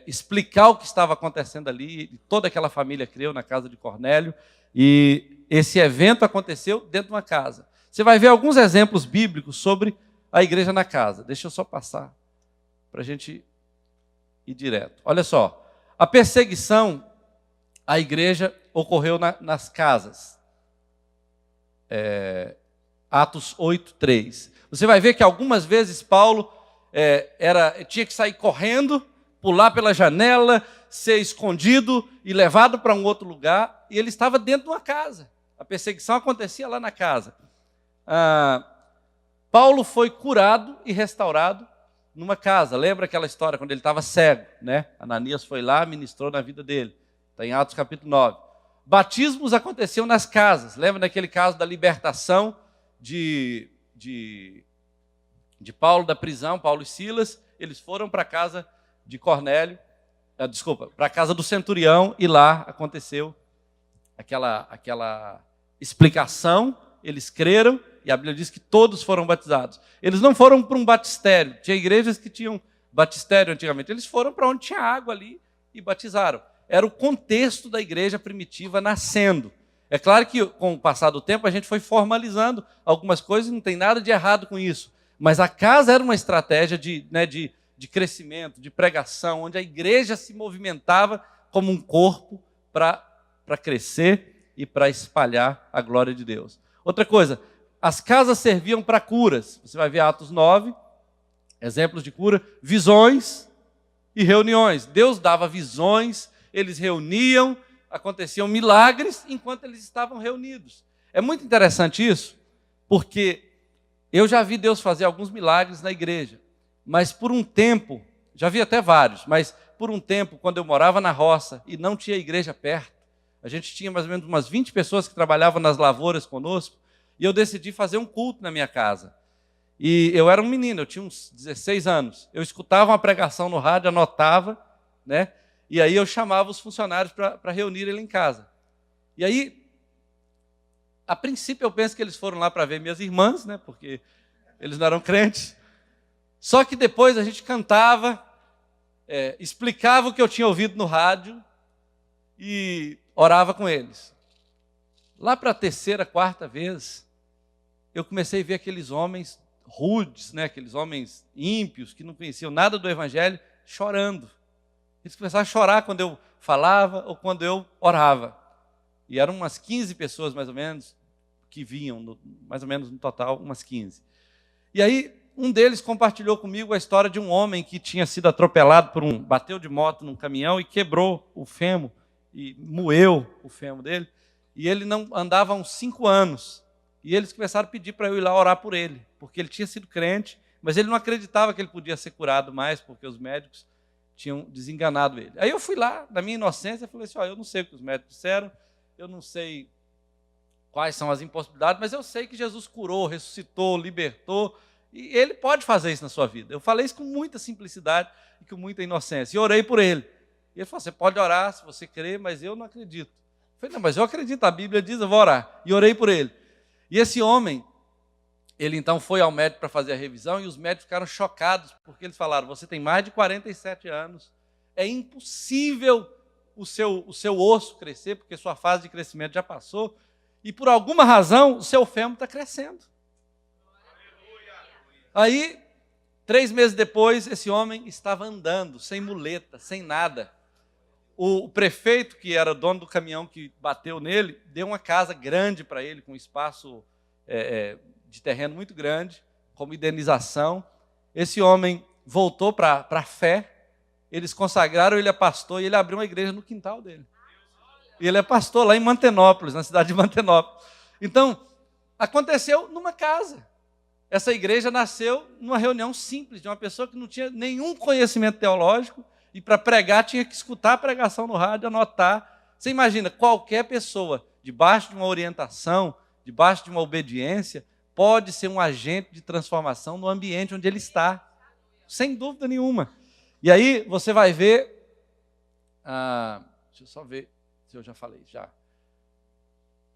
[SPEAKER 1] explicar o que estava acontecendo ali, e toda aquela família creu na casa de Cornélio, e esse evento aconteceu dentro de uma casa. Você vai ver alguns exemplos bíblicos sobre a igreja na casa. Deixa eu só passar para a gente ir direto. Olha só, a perseguição à igreja ocorreu nas casas. Atos 8:3. Você vai ver que algumas vezes Paulo tinha que sair correndo, pular pela janela, ser escondido e levado para um outro lugar, e ele estava dentro de uma casa. A perseguição acontecia lá na casa. Paulo foi curado e restaurado numa casa. Lembra aquela história quando ele estava cego, né? Ananias foi lá, ministrou na vida dele. Está em Atos capítulo 9. Batismos aconteciam nas casas. Lembra daquele caso da libertação de Paulo da prisão, Paulo e Silas? Eles foram para a casa de Cornélio, para a casa do centurião, e lá aconteceu aquela explicação. Eles creram, e a Bíblia diz que todos foram batizados. Eles não foram para um batistério. Tinha igrejas que tinham batistério antigamente. Eles foram para onde tinha água ali e batizaram. Era o contexto da igreja primitiva nascendo. É claro que com o passar do tempo a gente foi formalizando algumas coisas, não tem nada de errado com isso. Mas a casa era uma estratégia de crescimento, de pregação, onde a igreja se movimentava como um corpo para crescer e para espalhar a glória de Deus. Outra coisa, as casas serviam para curas. Você vai ver Atos 9, exemplos de cura, visões e reuniões. Deus dava visões, eles reuniam, aconteciam milagres enquanto eles estavam reunidos. É muito interessante isso, porque eu já vi Deus fazer alguns milagres na igreja, mas por um tempo, já vi até vários, mas por um tempo, quando eu morava na roça e não tinha igreja perto, a gente tinha mais ou menos umas 20 pessoas que trabalhavam nas lavouras conosco, e eu decidi fazer um culto na minha casa. E eu era um menino, eu tinha uns 16 anos. Eu escutava uma pregação no rádio, anotava, né? E aí eu chamava os funcionários para reunir ele em casa. E aí, a princípio eu penso que eles foram lá para ver minhas irmãs, né? Porque eles não eram crentes. Só que depois a gente cantava, explicava o que eu tinha ouvido no rádio e orava com eles. Lá para a terceira, quarta vez, eu comecei a ver aqueles homens rudes, né? Aqueles homens ímpios, que não conheciam nada do Evangelho, chorando. Eles começaram a chorar quando eu falava ou quando eu orava. E eram umas 15 pessoas, mais ou menos, que vinham, mais ou menos no total, umas 15. E aí, um deles compartilhou comigo a história de um homem que tinha sido atropelado bateu de moto num caminhão e quebrou o fêmur, e moeu o fêmur dele. E ele não andava há uns 5 anos. E eles começaram a pedir para eu ir lá orar por ele, porque ele tinha sido crente, mas ele não acreditava que ele podia ser curado mais, porque os médicos tinham desenganado ele. Aí eu fui lá, na minha inocência, falei assim, eu não sei o que os médicos disseram, eu não sei quais são as impossibilidades, mas eu sei que Jesus curou, ressuscitou, libertou, e ele pode fazer isso na sua vida. Eu falei isso com muita simplicidade e com muita inocência, e orei por ele. E ele falou, você pode orar se você crer, mas eu não acredito. Eu falei, não, mas eu acredito, a Bíblia diz, eu vou orar. E orei por ele. E esse homem, ele então foi ao médico para fazer a revisão, e os médicos ficaram chocados, porque eles falaram, você tem mais de 47 anos, é impossível o seu osso crescer, porque sua fase de crescimento já passou, e por alguma razão o seu fêmur está crescendo. Aí, 3 meses depois, esse homem estava andando, sem muleta, sem nada. O prefeito, que era dono do caminhão que bateu nele, deu uma casa grande para ele, com espaço de terreno muito grande, como indenização. Esse homem voltou para a fé, eles consagraram ele a pastor e ele abriu uma igreja no quintal dele. E ele é pastor lá em Mantenópolis, na cidade de Mantenópolis. Então, aconteceu numa casa. Essa igreja nasceu numa reunião simples, de uma pessoa que não tinha nenhum conhecimento teológico, e para pregar tinha que escutar a pregação no rádio, anotar. Você imagina, qualquer pessoa, debaixo de uma orientação, debaixo de uma obediência, pode ser um agente de transformação no ambiente onde ele está, sem dúvida nenhuma. E aí você vai ver, deixa eu só ver se eu já falei, já.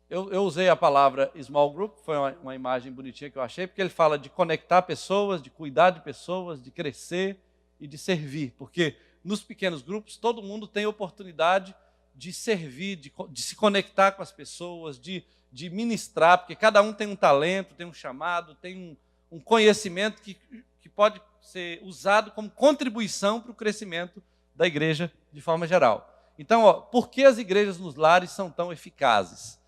[SPEAKER 1] Eu usei a palavra small group, foi uma imagem bonitinha que eu achei, porque ele fala de conectar pessoas, de cuidar de pessoas, de crescer e de servir. Porque nos pequenos grupos todo mundo tem oportunidade de servir, de se conectar com as pessoas, de ministrar, porque cada um tem um talento, tem um chamado, tem um conhecimento que pode ser usado como contribuição para o crescimento da igreja de forma geral. Então, por que as igrejas nos lares são tão eficazes?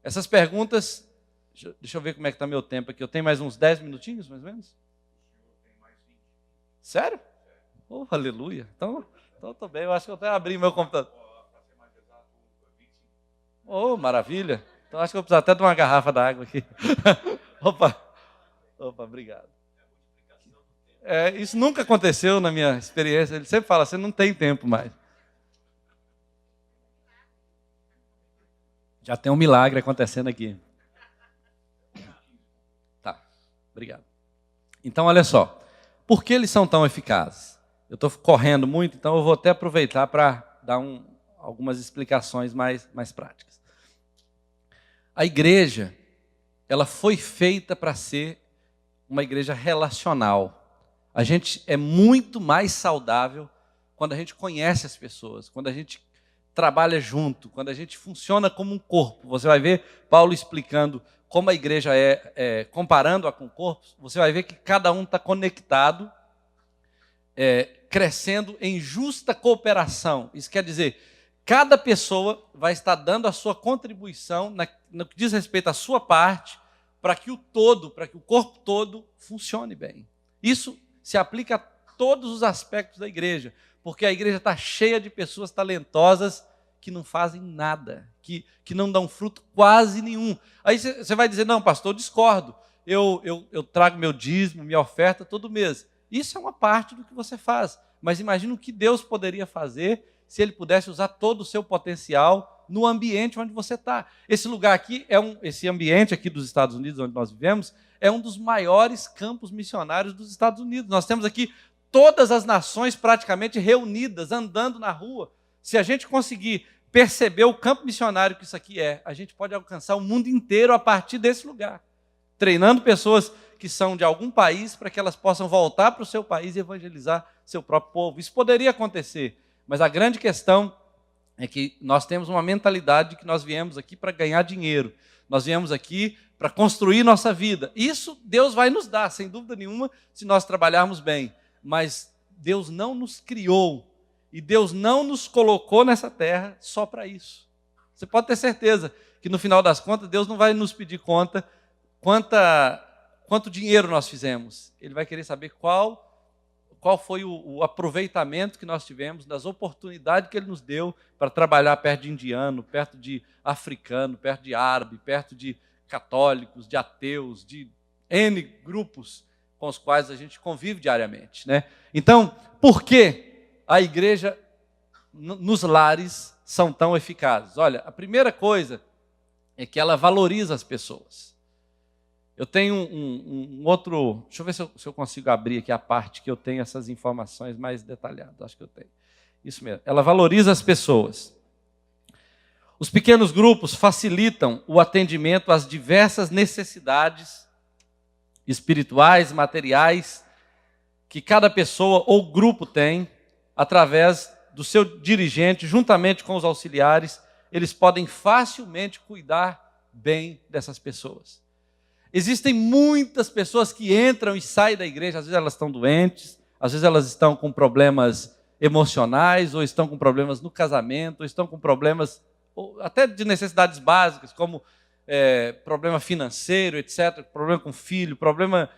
[SPEAKER 1] Essas perguntas, deixa eu ver como é que está meu tempo aqui. Eu tenho mais uns 10 minutinhos, mais ou menos? Sério? Oh, aleluia. Então estou bem. Eu acho que eu até abri meu computador. Oh, maravilha. Então acho que eu preciso até de uma garrafa d'água aqui. Opa, obrigado. Isso nunca aconteceu na minha experiência. Ele sempre fala, você não tem tempo mais. Já tem um milagre acontecendo aqui. Tá, obrigado. Então, olha só. Por que eles são tão eficazes? Eu estou correndo muito, então eu vou até aproveitar para dar algumas explicações mais práticas. A igreja, ela foi feita para ser uma igreja relacional. A gente é muito mais saudável quando a gente conhece as pessoas, quando a gente trabalha junto, quando a gente funciona como um corpo. Você vai ver Paulo explicando como a igreja comparando-a com o corpo, você vai ver que cada um está conectado, crescendo em justa cooperação. Isso quer dizer, cada pessoa vai estar dando a sua contribuição no que diz respeito à sua parte, para que o corpo todo funcione bem. Isso se aplica a todos os aspectos da igreja, porque a igreja está cheia de pessoas talentosas que não fazem nada, que não dão fruto quase nenhum. Aí você vai dizer, não, pastor, eu discordo. Eu trago meu dízimo, minha oferta todo mês. Isso é uma parte do que você faz. Mas imagina o que Deus poderia fazer se Ele pudesse usar todo o seu potencial no ambiente onde você está. Esse lugar aqui, esse ambiente aqui dos Estados Unidos, onde nós vivemos, é um dos maiores campos missionários dos Estados Unidos. Nós temos aqui todas as nações praticamente reunidas, andando na rua. Se a gente conseguir perceber o campo missionário que isso aqui a gente pode alcançar o mundo inteiro a partir desse lugar. Treinando pessoas que são de algum país para que elas possam voltar para o seu país e evangelizar seu próprio povo. Isso poderia acontecer, mas a grande questão é que nós temos uma mentalidade de que nós viemos aqui para ganhar dinheiro. Nós viemos aqui para construir nossa vida. Isso Deus vai nos dar, sem dúvida nenhuma, se nós trabalharmos bem. Mas Deus não nos criou e Deus não nos colocou nessa terra só para isso. Você pode ter certeza que no final das contas Deus não vai nos pedir conta quanto dinheiro nós fizemos. Ele vai querer saber qual foi o aproveitamento que nós tivemos, das oportunidades que Ele nos deu para trabalhar perto de indiano, perto de africano, perto de árabe, perto de católicos, de ateus, de N grupos com os quais a gente convive diariamente, né? Então, por que a igreja nos lares são tão eficazes? Olha, a primeira coisa é que ela valoriza as pessoas. Eu tenho um outro... Deixa eu ver se eu consigo abrir aqui a parte que eu tenho essas informações mais detalhadas. Acho que eu tenho. Isso mesmo. Ela valoriza as pessoas. Os pequenos grupos facilitam o atendimento às diversas necessidades espirituais, materiais, que cada pessoa ou grupo tem, através do seu dirigente, juntamente com os auxiliares, eles podem facilmente cuidar bem dessas pessoas. Existem muitas pessoas que entram e saem da igreja, às vezes elas estão doentes, às vezes elas estão com problemas emocionais, ou estão com problemas no casamento, ou estão com problemas até de necessidades básicas, como problema financeiro, etc., problema com filho, problema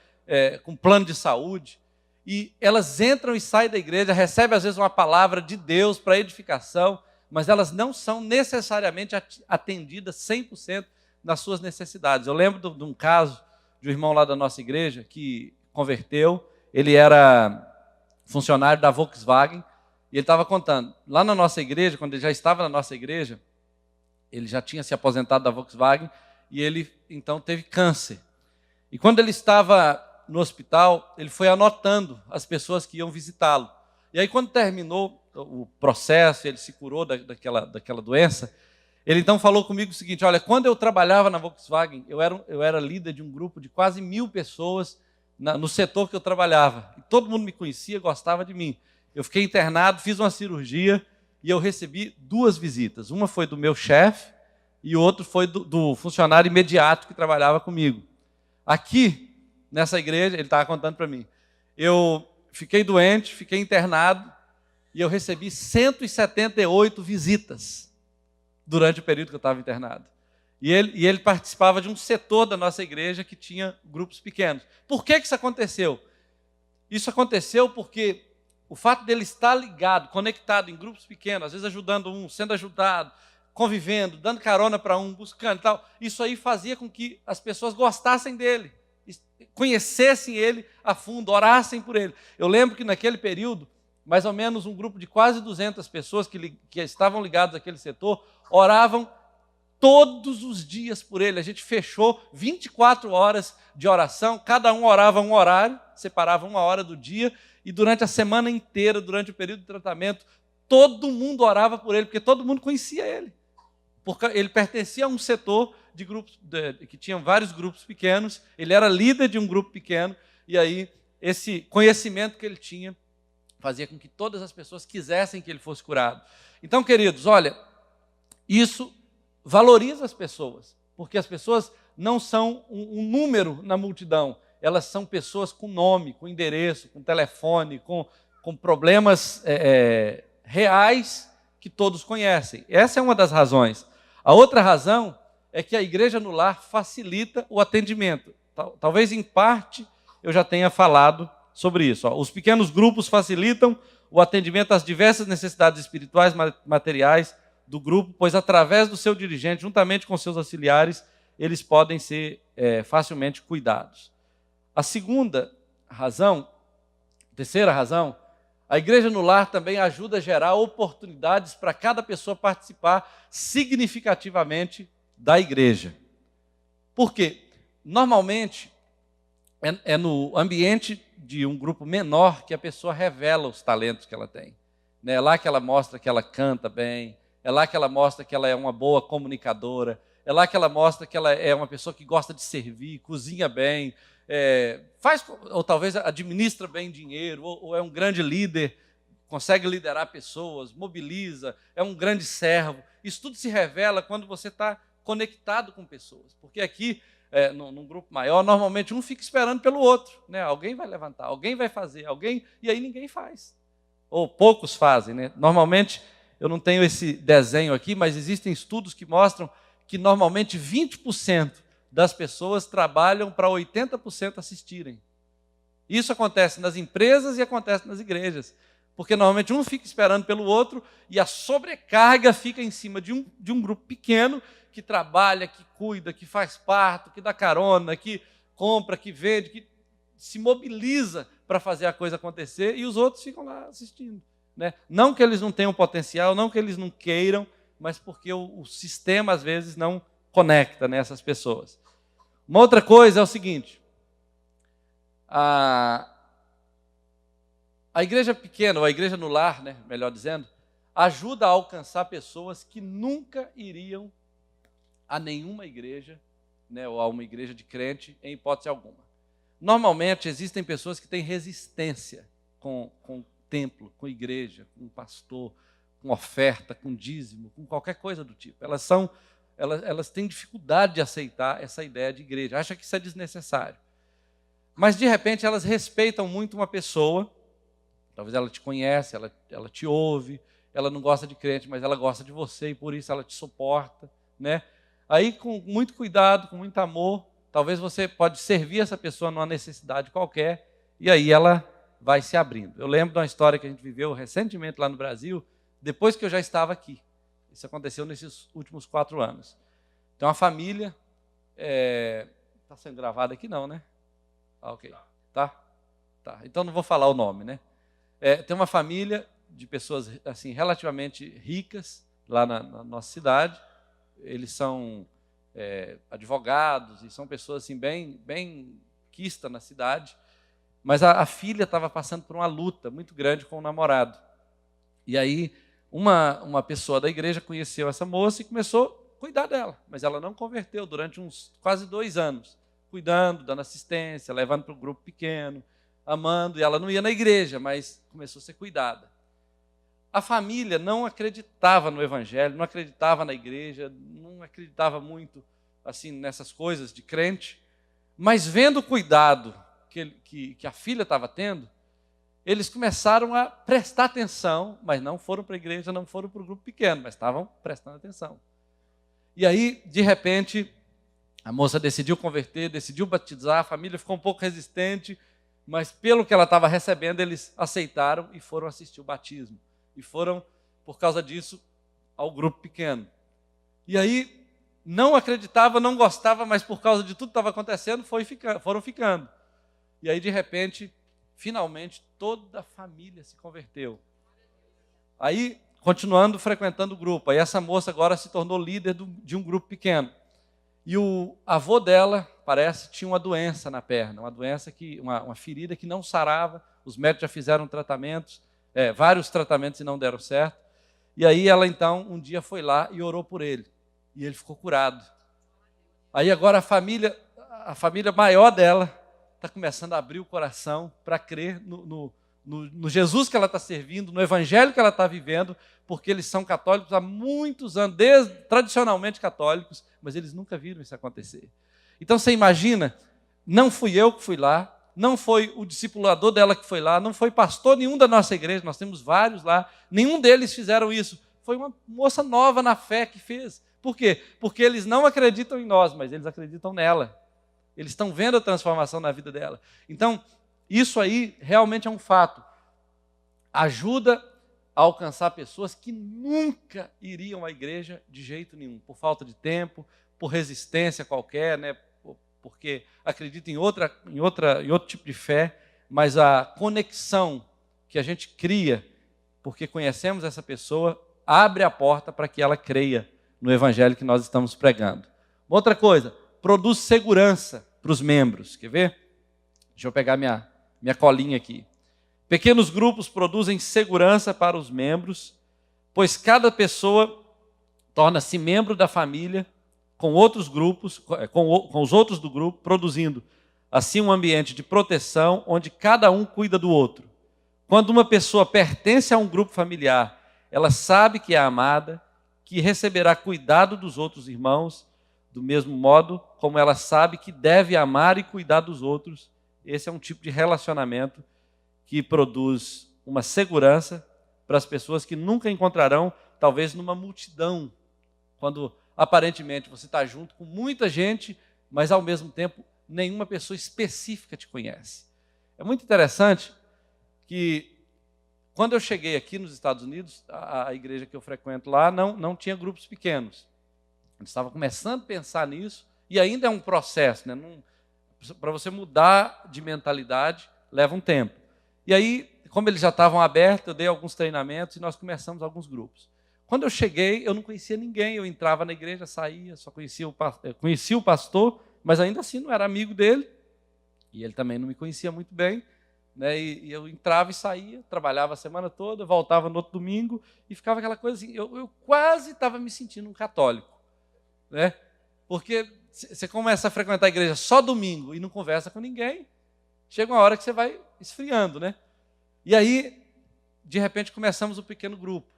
[SPEAKER 1] com plano de saúde. E elas entram e saem da igreja, recebem às vezes uma palavra de Deus para edificação, mas elas não são necessariamente atendidas 100% nas suas necessidades. Eu lembro de um caso de um irmão lá da nossa igreja que converteu, ele era funcionário da Volkswagen, e ele estava contando, lá na nossa igreja, quando ele já estava na nossa igreja, ele já tinha se aposentado da Volkswagen, e ele então teve câncer. E quando ele estava no hospital, ele foi anotando as pessoas que iam visitá-lo. E aí, quando terminou o processo, ele se curou daquela doença, ele então falou comigo o seguinte: olha, quando eu trabalhava na Volkswagen, eu era líder de um grupo de quase 1.000 pessoas no setor que eu trabalhava. E todo mundo me conhecia, gostava de mim. Eu fiquei internado, fiz uma cirurgia e eu recebi 2 visitas. Uma foi do meu chefe e o outro foi do funcionário imediato que trabalhava comigo. Aqui, nessa igreja, ele estava contando para mim, eu fiquei doente, fiquei internado e eu recebi 178 visitas durante o período que eu estava internado. E ele participava de um setor da nossa igreja que tinha grupos pequenos. Por que isso aconteceu? Isso aconteceu porque o fato dele estar ligado, conectado em grupos pequenos, às vezes ajudando um, sendo ajudado, convivendo, dando carona para um, buscando e tal, isso aí fazia com que as pessoas gostassem dele, conhecessem ele a fundo, orassem por ele. Eu lembro que naquele período, mais ou menos um grupo de quase 200 pessoas que estavam ligados àquele setor, oravam todos os dias por ele. A gente fechou 24 horas de oração, cada um orava um horário, separava uma hora do dia, e durante a semana inteira, durante o período de tratamento, todo mundo orava por ele, porque todo mundo conhecia ele. Porque ele pertencia a um setor de grupos, que tinham vários grupos pequenos, ele era líder de um grupo pequeno, e aí esse conhecimento que ele tinha fazia com que todas as pessoas quisessem que ele fosse curado. Então, queridos, olha, isso valoriza as pessoas, porque as pessoas não são um número na multidão, elas são pessoas com nome, com endereço, com telefone, com problemas reais que todos conhecem. Essa é uma das razões. A outra razão é que a igreja no lar facilita o atendimento. Talvez em parte eu já tenha falado sobre isso. Os pequenos grupos facilitam o atendimento às diversas necessidades espirituais, materiais do grupo, pois através do seu dirigente, juntamente com seus auxiliares, eles podem ser facilmente cuidados. A terceira razão, a igreja no lar também ajuda a gerar oportunidades para cada pessoa participar significativamente da igreja. Por quê? Normalmente, é no ambiente de um grupo menor que a pessoa revela os talentos que ela tem. É lá que ela mostra que ela canta bem, é lá que ela mostra que ela é uma boa comunicadora, é lá que ela mostra que ela é uma pessoa que gosta de servir, cozinha bem, ou talvez administra bem dinheiro, ou é um grande líder, consegue liderar pessoas, mobiliza, é um grande servo. Isso tudo se revela quando você está conectado com pessoas. Porque aqui, num grupo maior, normalmente um fica esperando pelo outro. Né? Alguém vai levantar, alguém vai fazer, e aí ninguém faz. Ou poucos fazem. Né? Normalmente, eu não tenho esse desenho aqui, mas existem estudos que mostram que normalmente 20% das pessoas trabalham para 80% assistirem. Isso acontece nas empresas e acontece nas igrejas. Porque normalmente um fica esperando pelo outro e a sobrecarga fica em cima de um grupo pequeno que trabalha, que cuida, que faz parto, que dá carona, que compra, que vende, que se mobiliza para fazer a coisa acontecer, e os outros ficam lá assistindo. Né? Não que eles não tenham potencial, não que eles não queiram, mas porque o sistema às vezes não conecta essas pessoas. Uma outra coisa é o seguinte, a igreja pequena, ou a igreja no lar, né, melhor dizendo, ajuda a alcançar pessoas que nunca iriam a nenhuma igreja, né, ou a uma igreja de crente, em hipótese alguma. Normalmente existem pessoas que têm resistência com templo, com igreja, com pastor, com oferta, com dízimo, com qualquer coisa do tipo. Elas são elas têm dificuldade de aceitar essa ideia de igreja, acham que isso é desnecessário. Mas, de repente, elas respeitam muito uma pessoa, talvez ela te conhece, ela te ouve, ela não gosta de crente, mas ela gosta de você e por isso ela te suporta, né? Aí, com muito cuidado, com muito amor, talvez você pode servir essa pessoa numa necessidade qualquer e aí ela vai se abrindo. Eu lembro de uma história que a gente viveu recentemente lá no Brasil, depois que eu já estava aqui. Isso aconteceu nesses últimos 4 anos. Tem uma família, está sendo gravado aqui não, né? Ah, ok. Tá? Então não vou falar o nome, né? Tem uma família de pessoas assim relativamente ricas lá na nossa cidade. Eles são advogados e são pessoas assim bem quistas na cidade. Mas a filha estava passando por uma luta muito grande com o namorado. E aí uma pessoa da igreja conheceu essa moça e começou a cuidar dela. Mas ela não converteu durante uns quase 2 anos. Cuidando, dando assistência, levando para o grupo pequeno, amando. E ela não ia na igreja, mas começou a ser cuidada. A família não acreditava no evangelho, não acreditava na igreja, não acreditava muito assim nessas coisas de crente. Mas vendo o cuidado que a filha estava tendo, eles começaram a prestar atenção, mas não foram para a igreja, não foram para o grupo pequeno, mas estavam prestando atenção. E aí, de repente, a moça decidiu converter, decidiu batizar, a família ficou um pouco resistente, mas pelo que ela estava recebendo, eles aceitaram e foram assistir o batismo. E foram, por causa disso, ao grupo pequeno. E aí, não acreditava, não gostava, mas por causa de tudo que estava acontecendo, foram ficando. E aí, de repente, finalmente, toda a família se converteu. Aí, continuando frequentando o grupo, aí essa moça agora se tornou líder de um grupo pequeno. E o avô dela, parece, tinha uma doença na perna, uma ferida que não sarava. Os médicos já fizeram tratamentos, vários tratamentos e não deram certo. E aí ela então um dia foi lá e orou por ele. E ele ficou curado. Aí agora a família maior dela está começando a abrir o coração para crer no Jesus que ela está servindo, no evangelho que ela está vivendo, porque eles são católicos há muitos anos, tradicionalmente católicos, mas eles nunca viram isso acontecer. Então você imagina, não fui eu que fui lá, não foi o discipulador dela que foi lá, não foi pastor nenhum da nossa igreja, nós temos vários lá, nenhum deles fizeram isso. Foi uma moça nova na fé que fez. Por quê? Porque eles não acreditam em nós, mas eles acreditam nela. Eles estão vendo a transformação na vida dela. Então, isso aí realmente é um fato. Ajuda a alcançar pessoas que nunca iriam à igreja de jeito nenhum, por falta de tempo, por resistência qualquer, né? Porque acreditam em outro tipo de fé, mas a conexão que a gente cria, porque conhecemos essa pessoa, abre a porta para que ela creia no evangelho que nós estamos pregando. Outra coisa, produz segurança para os membros. Quer ver? Deixa eu pegar minha colinha aqui. Pequenos grupos produzem segurança para os membros, pois cada pessoa torna-se membro da família com outros grupos, com os outros do grupo, produzindo assim um ambiente de proteção onde cada um cuida do outro. Quando uma pessoa pertence a um grupo familiar, ela sabe que é amada, que receberá cuidado dos outros irmãos, do mesmo modo como ela sabe que deve amar e cuidar dos outros. Esse é um tipo de relacionamento que produz uma segurança para as pessoas que nunca encontrarão, talvez numa multidão, quando aparentemente você está junto com muita gente, mas ao mesmo tempo nenhuma pessoa específica te conhece. É muito interessante que quando eu cheguei aqui nos Estados Unidos, a igreja que eu frequento lá não tinha grupos pequenos. Eu estava começando a pensar nisso e ainda é um processo, né? Para você mudar de mentalidade leva um tempo. E aí, como eles já estavam abertos, eu dei alguns treinamentos e nós começamos alguns grupos. Quando eu cheguei, eu não conhecia ninguém, eu entrava na igreja, saía, só conhecia o pastor, mas ainda assim não era amigo dele, e ele também não me conhecia muito bem, né? E eu entrava e saía, trabalhava a semana toda, voltava no outro domingo, e ficava aquela coisa assim, eu quase estava me sentindo um católico, né? Porque você começa a frequentar a igreja só domingo e não conversa com ninguém, chega uma hora que você vai esfriando, né? E aí, de repente, começamos um pequeno grupo.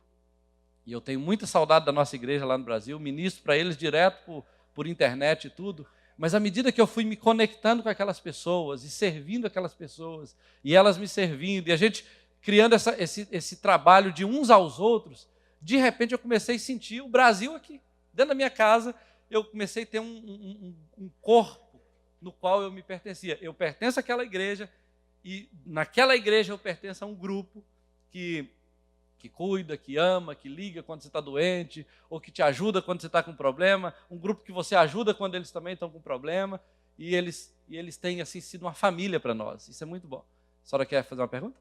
[SPEAKER 1] E eu tenho muita saudade da nossa igreja lá no Brasil, ministro para eles direto por internet e tudo. Mas à medida que eu fui me conectando com aquelas pessoas e servindo aquelas pessoas, e elas me servindo, e a gente criando esse trabalho de uns aos outros, de repente eu comecei a sentir o Brasil aqui. Dentro da minha casa, eu comecei a ter um corpo no qual eu me pertencia. Eu pertenço àquela igreja, e naquela igreja eu pertenço a um grupo que cuida, que ama, que liga quando você está doente, ou que te ajuda quando você está com problema, um grupo que você ajuda quando eles também estão com problema, e eles têm assim, sido uma família para nós. Isso é muito bom. A senhora quer fazer uma pergunta?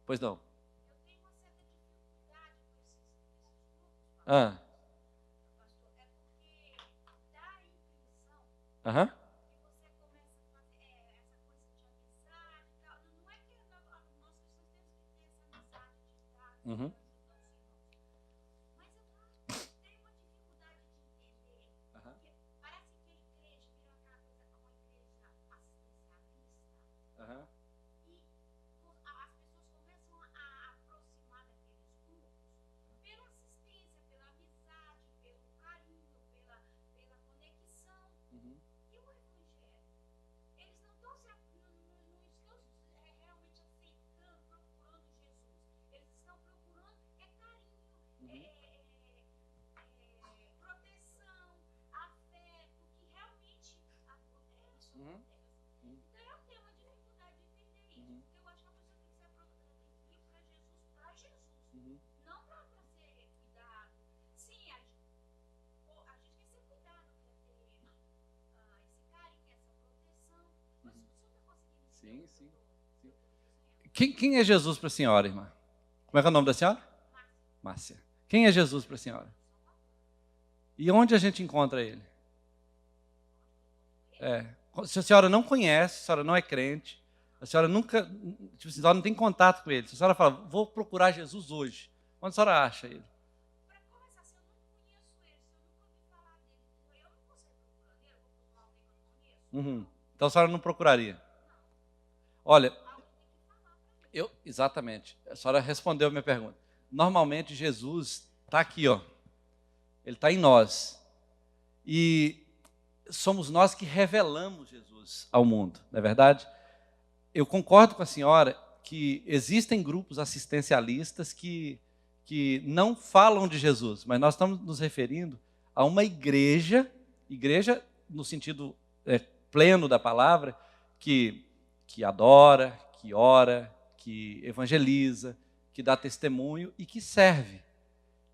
[SPEAKER 1] Pois não.
[SPEAKER 2] Eu tenho uma certa dificuldade com esses grupos, pastor. É porque dá a impressão
[SPEAKER 1] Aham.
[SPEAKER 2] que você começa a fazer essa coisa de amizade e tal. Não é que nós cristãos temos que ter essa amizade de estar
[SPEAKER 1] Uhum.
[SPEAKER 2] ajudando os irmãos. Mas eu tenho uma dificuldade de entender,
[SPEAKER 1] Aham.
[SPEAKER 2] porque parece que a igreja virou aquela coisa, uma igreja assistencialista,
[SPEAKER 1] Aham.
[SPEAKER 2] e as pessoas começam a aproximar daqueles grupos pela assistência, pela amizade, pelo carinho, pela conexão.
[SPEAKER 1] Uhum.
[SPEAKER 2] E o evangelho? Eles não estão realmente aceitando, procurando Jesus. Eles estão procurando carinho, proteção, afeto, que realmente acontece.
[SPEAKER 1] Uhum.
[SPEAKER 2] Então eu tenho uma dificuldade de entender isso,
[SPEAKER 1] Uhum.
[SPEAKER 2] porque eu acho que a pessoa tem que ir para Jesus,
[SPEAKER 1] Uhum.
[SPEAKER 2] não para ser cuidado. Sim, a gente quer ser cuidado, quer ter esse carinho, essa proteção, mas o senhor está conseguindo entender?
[SPEAKER 1] Sim. Quem é Jesus para a senhora, irmã? Como é que é o nome da senhora? Márcia. Quem é Jesus para a senhora? E onde a gente encontra ele? Se a senhora não conhece, a senhora não é crente, a senhora nunca, tipo, a senhora não tem contato com ele. Se a senhora fala, vou procurar Jesus hoje, onde a senhora acha ele?
[SPEAKER 2] Para começar, se eu não conheço ele, se eu nunca ouvi falar dele, eu não consigo procurar ele, eu vou procurar alguém que eu não conheço.
[SPEAKER 1] Uhum. Então a senhora não procuraria? Olha,
[SPEAKER 2] Alguém tem que falar para mim.
[SPEAKER 1] exatamente, a senhora respondeu a minha pergunta. Normalmente Jesus está aqui, ó. Ele está em nós. E somos nós que revelamos Jesus ao mundo, não é verdade? Eu concordo com a senhora que existem grupos assistencialistas que não falam de Jesus, mas nós estamos nos referindo a uma igreja no sentido pleno da palavra, que adora, que ora, que evangeliza, que dá testemunho e que serve.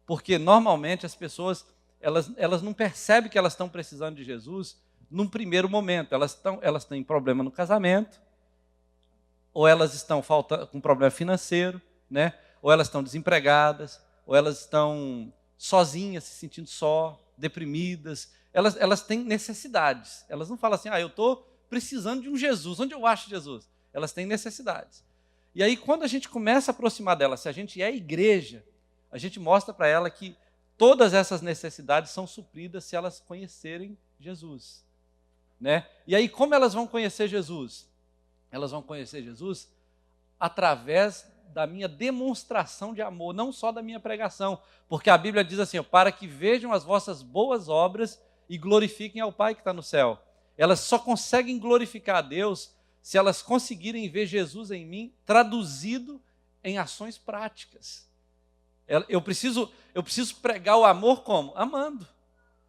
[SPEAKER 1] Porque normalmente as pessoas elas não percebem que elas estão precisando de Jesus num primeiro momento. Elas têm problema no casamento, ou elas estão com problema financeiro, né? Ou elas estão desempregadas, ou elas estão sozinhas, se sentindo só, deprimidas. Elas têm necessidades. Elas não falam assim, eu estou precisando de um Jesus. Onde eu acho Jesus? Elas têm necessidades. E aí, quando a gente começa a aproximar delas, se a gente é igreja, a gente mostra para ela que todas essas necessidades são supridas se elas conhecerem Jesus, né? E aí, como elas vão conhecer Jesus? Elas vão conhecer Jesus através da minha demonstração de amor, não só da minha pregação, porque a Bíblia diz assim, para que vejam as vossas boas obras e glorifiquem ao Pai que está no céu. Elas só conseguem glorificar a Deus se elas conseguirem ver Jesus em mim traduzido em ações práticas. Eu preciso pregar o amor como? Amando.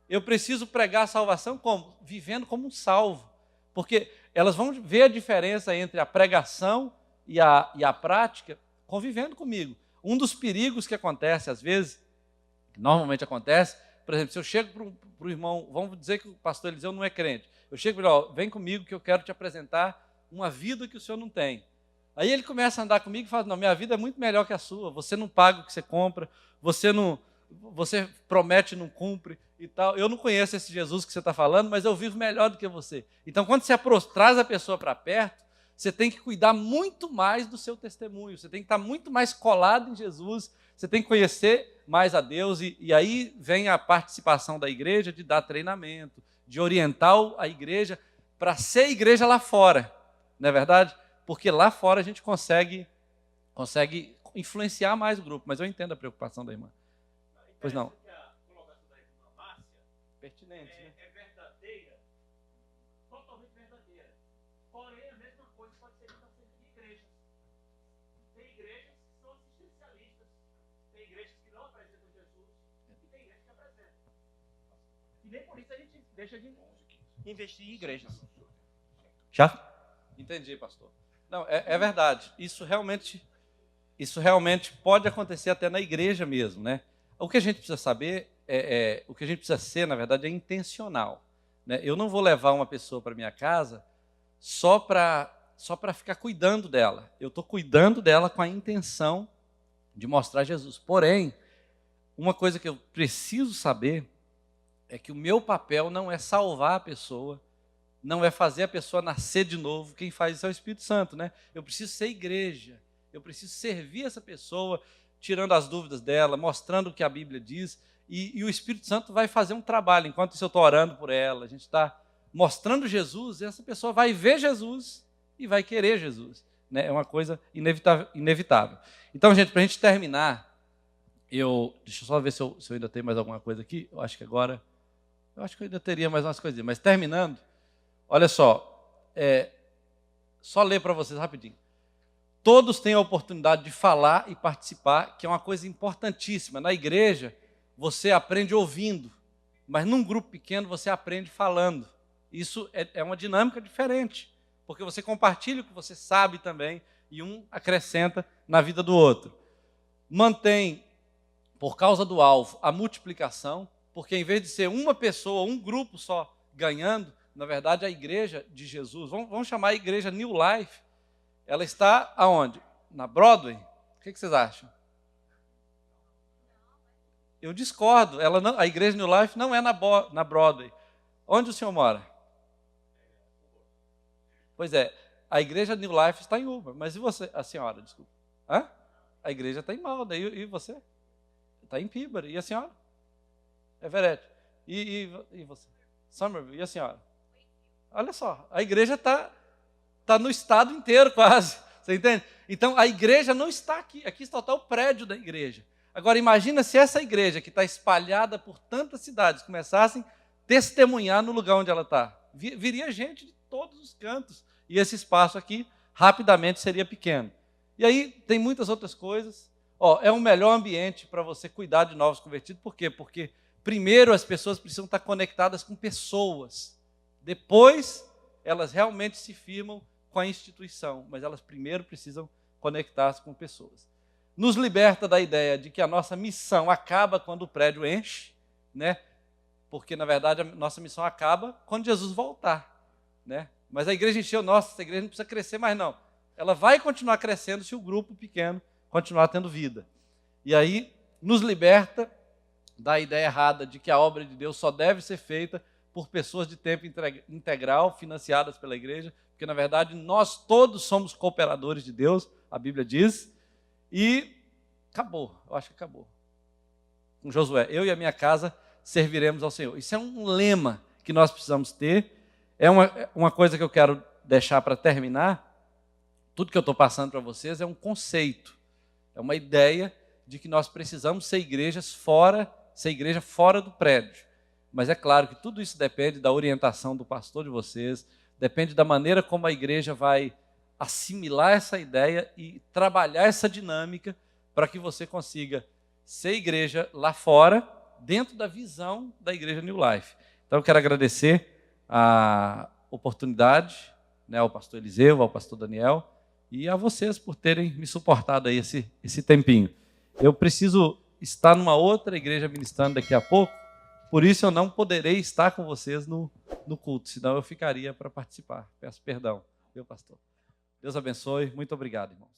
[SPEAKER 1] Eu preciso pregar a salvação como? Vivendo como um salvo. Porque elas vão ver a diferença entre a pregação e a prática convivendo comigo. Um dos perigos que acontece, às vezes, que normalmente acontece, por exemplo, se eu chego para o irmão, vamos dizer que o pastor Eliseu não é crente, eu chego para ele, vem comigo que eu quero te apresentar uma vida que o senhor não tem. Aí ele começa a andar comigo e fala, não, minha vida é muito melhor que a sua, você não paga o que você compra, você promete e não cumpre e tal. Eu não conheço esse Jesus que você está falando, mas eu vivo melhor do que você. Então, quando você traz a pessoa para perto, você tem que cuidar muito mais do seu testemunho, você tem que estar muito mais colado em Jesus, você tem que conhecer mais a Deus, e aí vem a participação da igreja de dar treinamento, de orientar a igreja para ser igreja lá fora, não é verdade? Porque lá fora a gente consegue influenciar mais o grupo, mas eu entendo a preocupação da irmã. Pois não. Pertinente, né?
[SPEAKER 3] É verdadeira, totalmente verdadeira. Porém, a mesma coisa pode ser dita acerca de igrejas. Tem igrejas que são assistencialistas, tem igrejas que não apresentam Jesus, e tem igrejas que apresentam. E nem por isso a gente deixa de investir em igrejas. Já?
[SPEAKER 1] Entendi, pastor. Não, é verdade. Isso realmente pode acontecer até na igreja mesmo, né? O que a gente precisa saber o que a gente precisa ser, na verdade, é intencional, né? Eu não vou levar uma pessoa para minha casa só para ficar cuidando dela. Eu estou cuidando dela com a intenção de mostrar Jesus. Porém, uma coisa que eu preciso saber é que o meu papel não é salvar a pessoa, não é fazer a pessoa nascer de novo. Quem faz isso é o Espírito Santo, né? Eu preciso ser igreja, eu preciso servir essa pessoa, tirando as dúvidas dela, mostrando o que a Bíblia diz, e o Espírito Santo vai fazer um trabalho. Enquanto isso eu estou orando por ela, a gente está mostrando Jesus, e essa pessoa vai ver Jesus e vai querer Jesus, né? É uma coisa inevitável. Então, gente, para a gente terminar, deixa eu só ver se eu ainda tenho mais alguma coisa aqui. Eu acho que eu ainda teria mais umas coisinhas, mas terminando, olha só, só ler para vocês rapidinho. Todos têm a oportunidade de falar e participar, que é uma coisa importantíssima. Na igreja, você aprende ouvindo, mas num grupo pequeno você aprende falando. Isso é uma dinâmica diferente, porque você compartilha o que você sabe também, e um acrescenta na vida do outro. Mantém, por causa do alvo, a multiplicação, porque em vez de ser uma pessoa, um grupo só ganhando, na verdade a igreja de Jesus, vamos chamar a igreja New Life, ela está aonde? Na Broadway? O que vocês acham? Eu discordo. A igreja New Life não é na Broadway. Onde o senhor mora? Pois é, a igreja New Life está em Uber. Mas e você? A senhora, desculpa. Hã? A igreja está em Malda. E você? Está em Peabody. E a senhora? Everett. E você? Somerville. E a senhora? Olha só, a igreja está no estado inteiro quase. Você entende? Então, a igreja não está aqui. Aqui está o prédio da igreja. Agora, imagina se essa igreja, que está espalhada por tantas cidades, começassem a testemunhar no lugar onde ela está. Viria gente de todos os cantos. E esse espaço aqui, rapidamente, seria pequeno. E aí, tem muitas outras coisas. É um melhor ambiente para você cuidar de novos convertidos. Por quê? Porque, primeiro, as pessoas precisam estar conectadas com pessoas. Depois, elas realmente se firmam com a instituição. Mas elas primeiro precisam conectar-se com pessoas. Nos liberta da ideia de que a nossa missão acaba quando o prédio enche, né? Porque, na verdade, a nossa missão acaba quando Jesus voltar, né? Mas a igreja encheu, essa igreja não precisa crescer mais, não. Ela vai continuar crescendo se o grupo pequeno continuar tendo vida. E aí, nos liberta da ideia errada de que a obra de Deus só deve ser feita por pessoas de tempo integral, financiadas pela igreja, porque, na verdade, nós todos somos cooperadores de Deus, a Bíblia diz. E acabou, eu acho que acabou. Com Josué, eu e a minha casa serviremos ao Senhor. Isso é um lema que nós precisamos ter. É uma coisa que eu quero deixar para terminar. Tudo que eu estou passando para vocês é um conceito, é uma ideia de que nós precisamos ser igreja fora do prédio. Mas é claro que tudo isso depende da orientação do pastor de vocês, depende da maneira como a igreja vai assimilar essa ideia e trabalhar essa dinâmica para que você consiga ser igreja lá fora, dentro da visão da igreja New Life. Então eu quero agradecer a oportunidade, né, ao pastor Eliseu, ao pastor Daniel e a vocês por terem me suportado aí esse tempinho. Eu preciso estar numa outra igreja ministrando daqui a pouco, por isso eu não poderei estar com vocês no culto, senão eu ficaria para participar. Peço perdão, meu pastor. Deus abençoe. Muito obrigado, irmãos.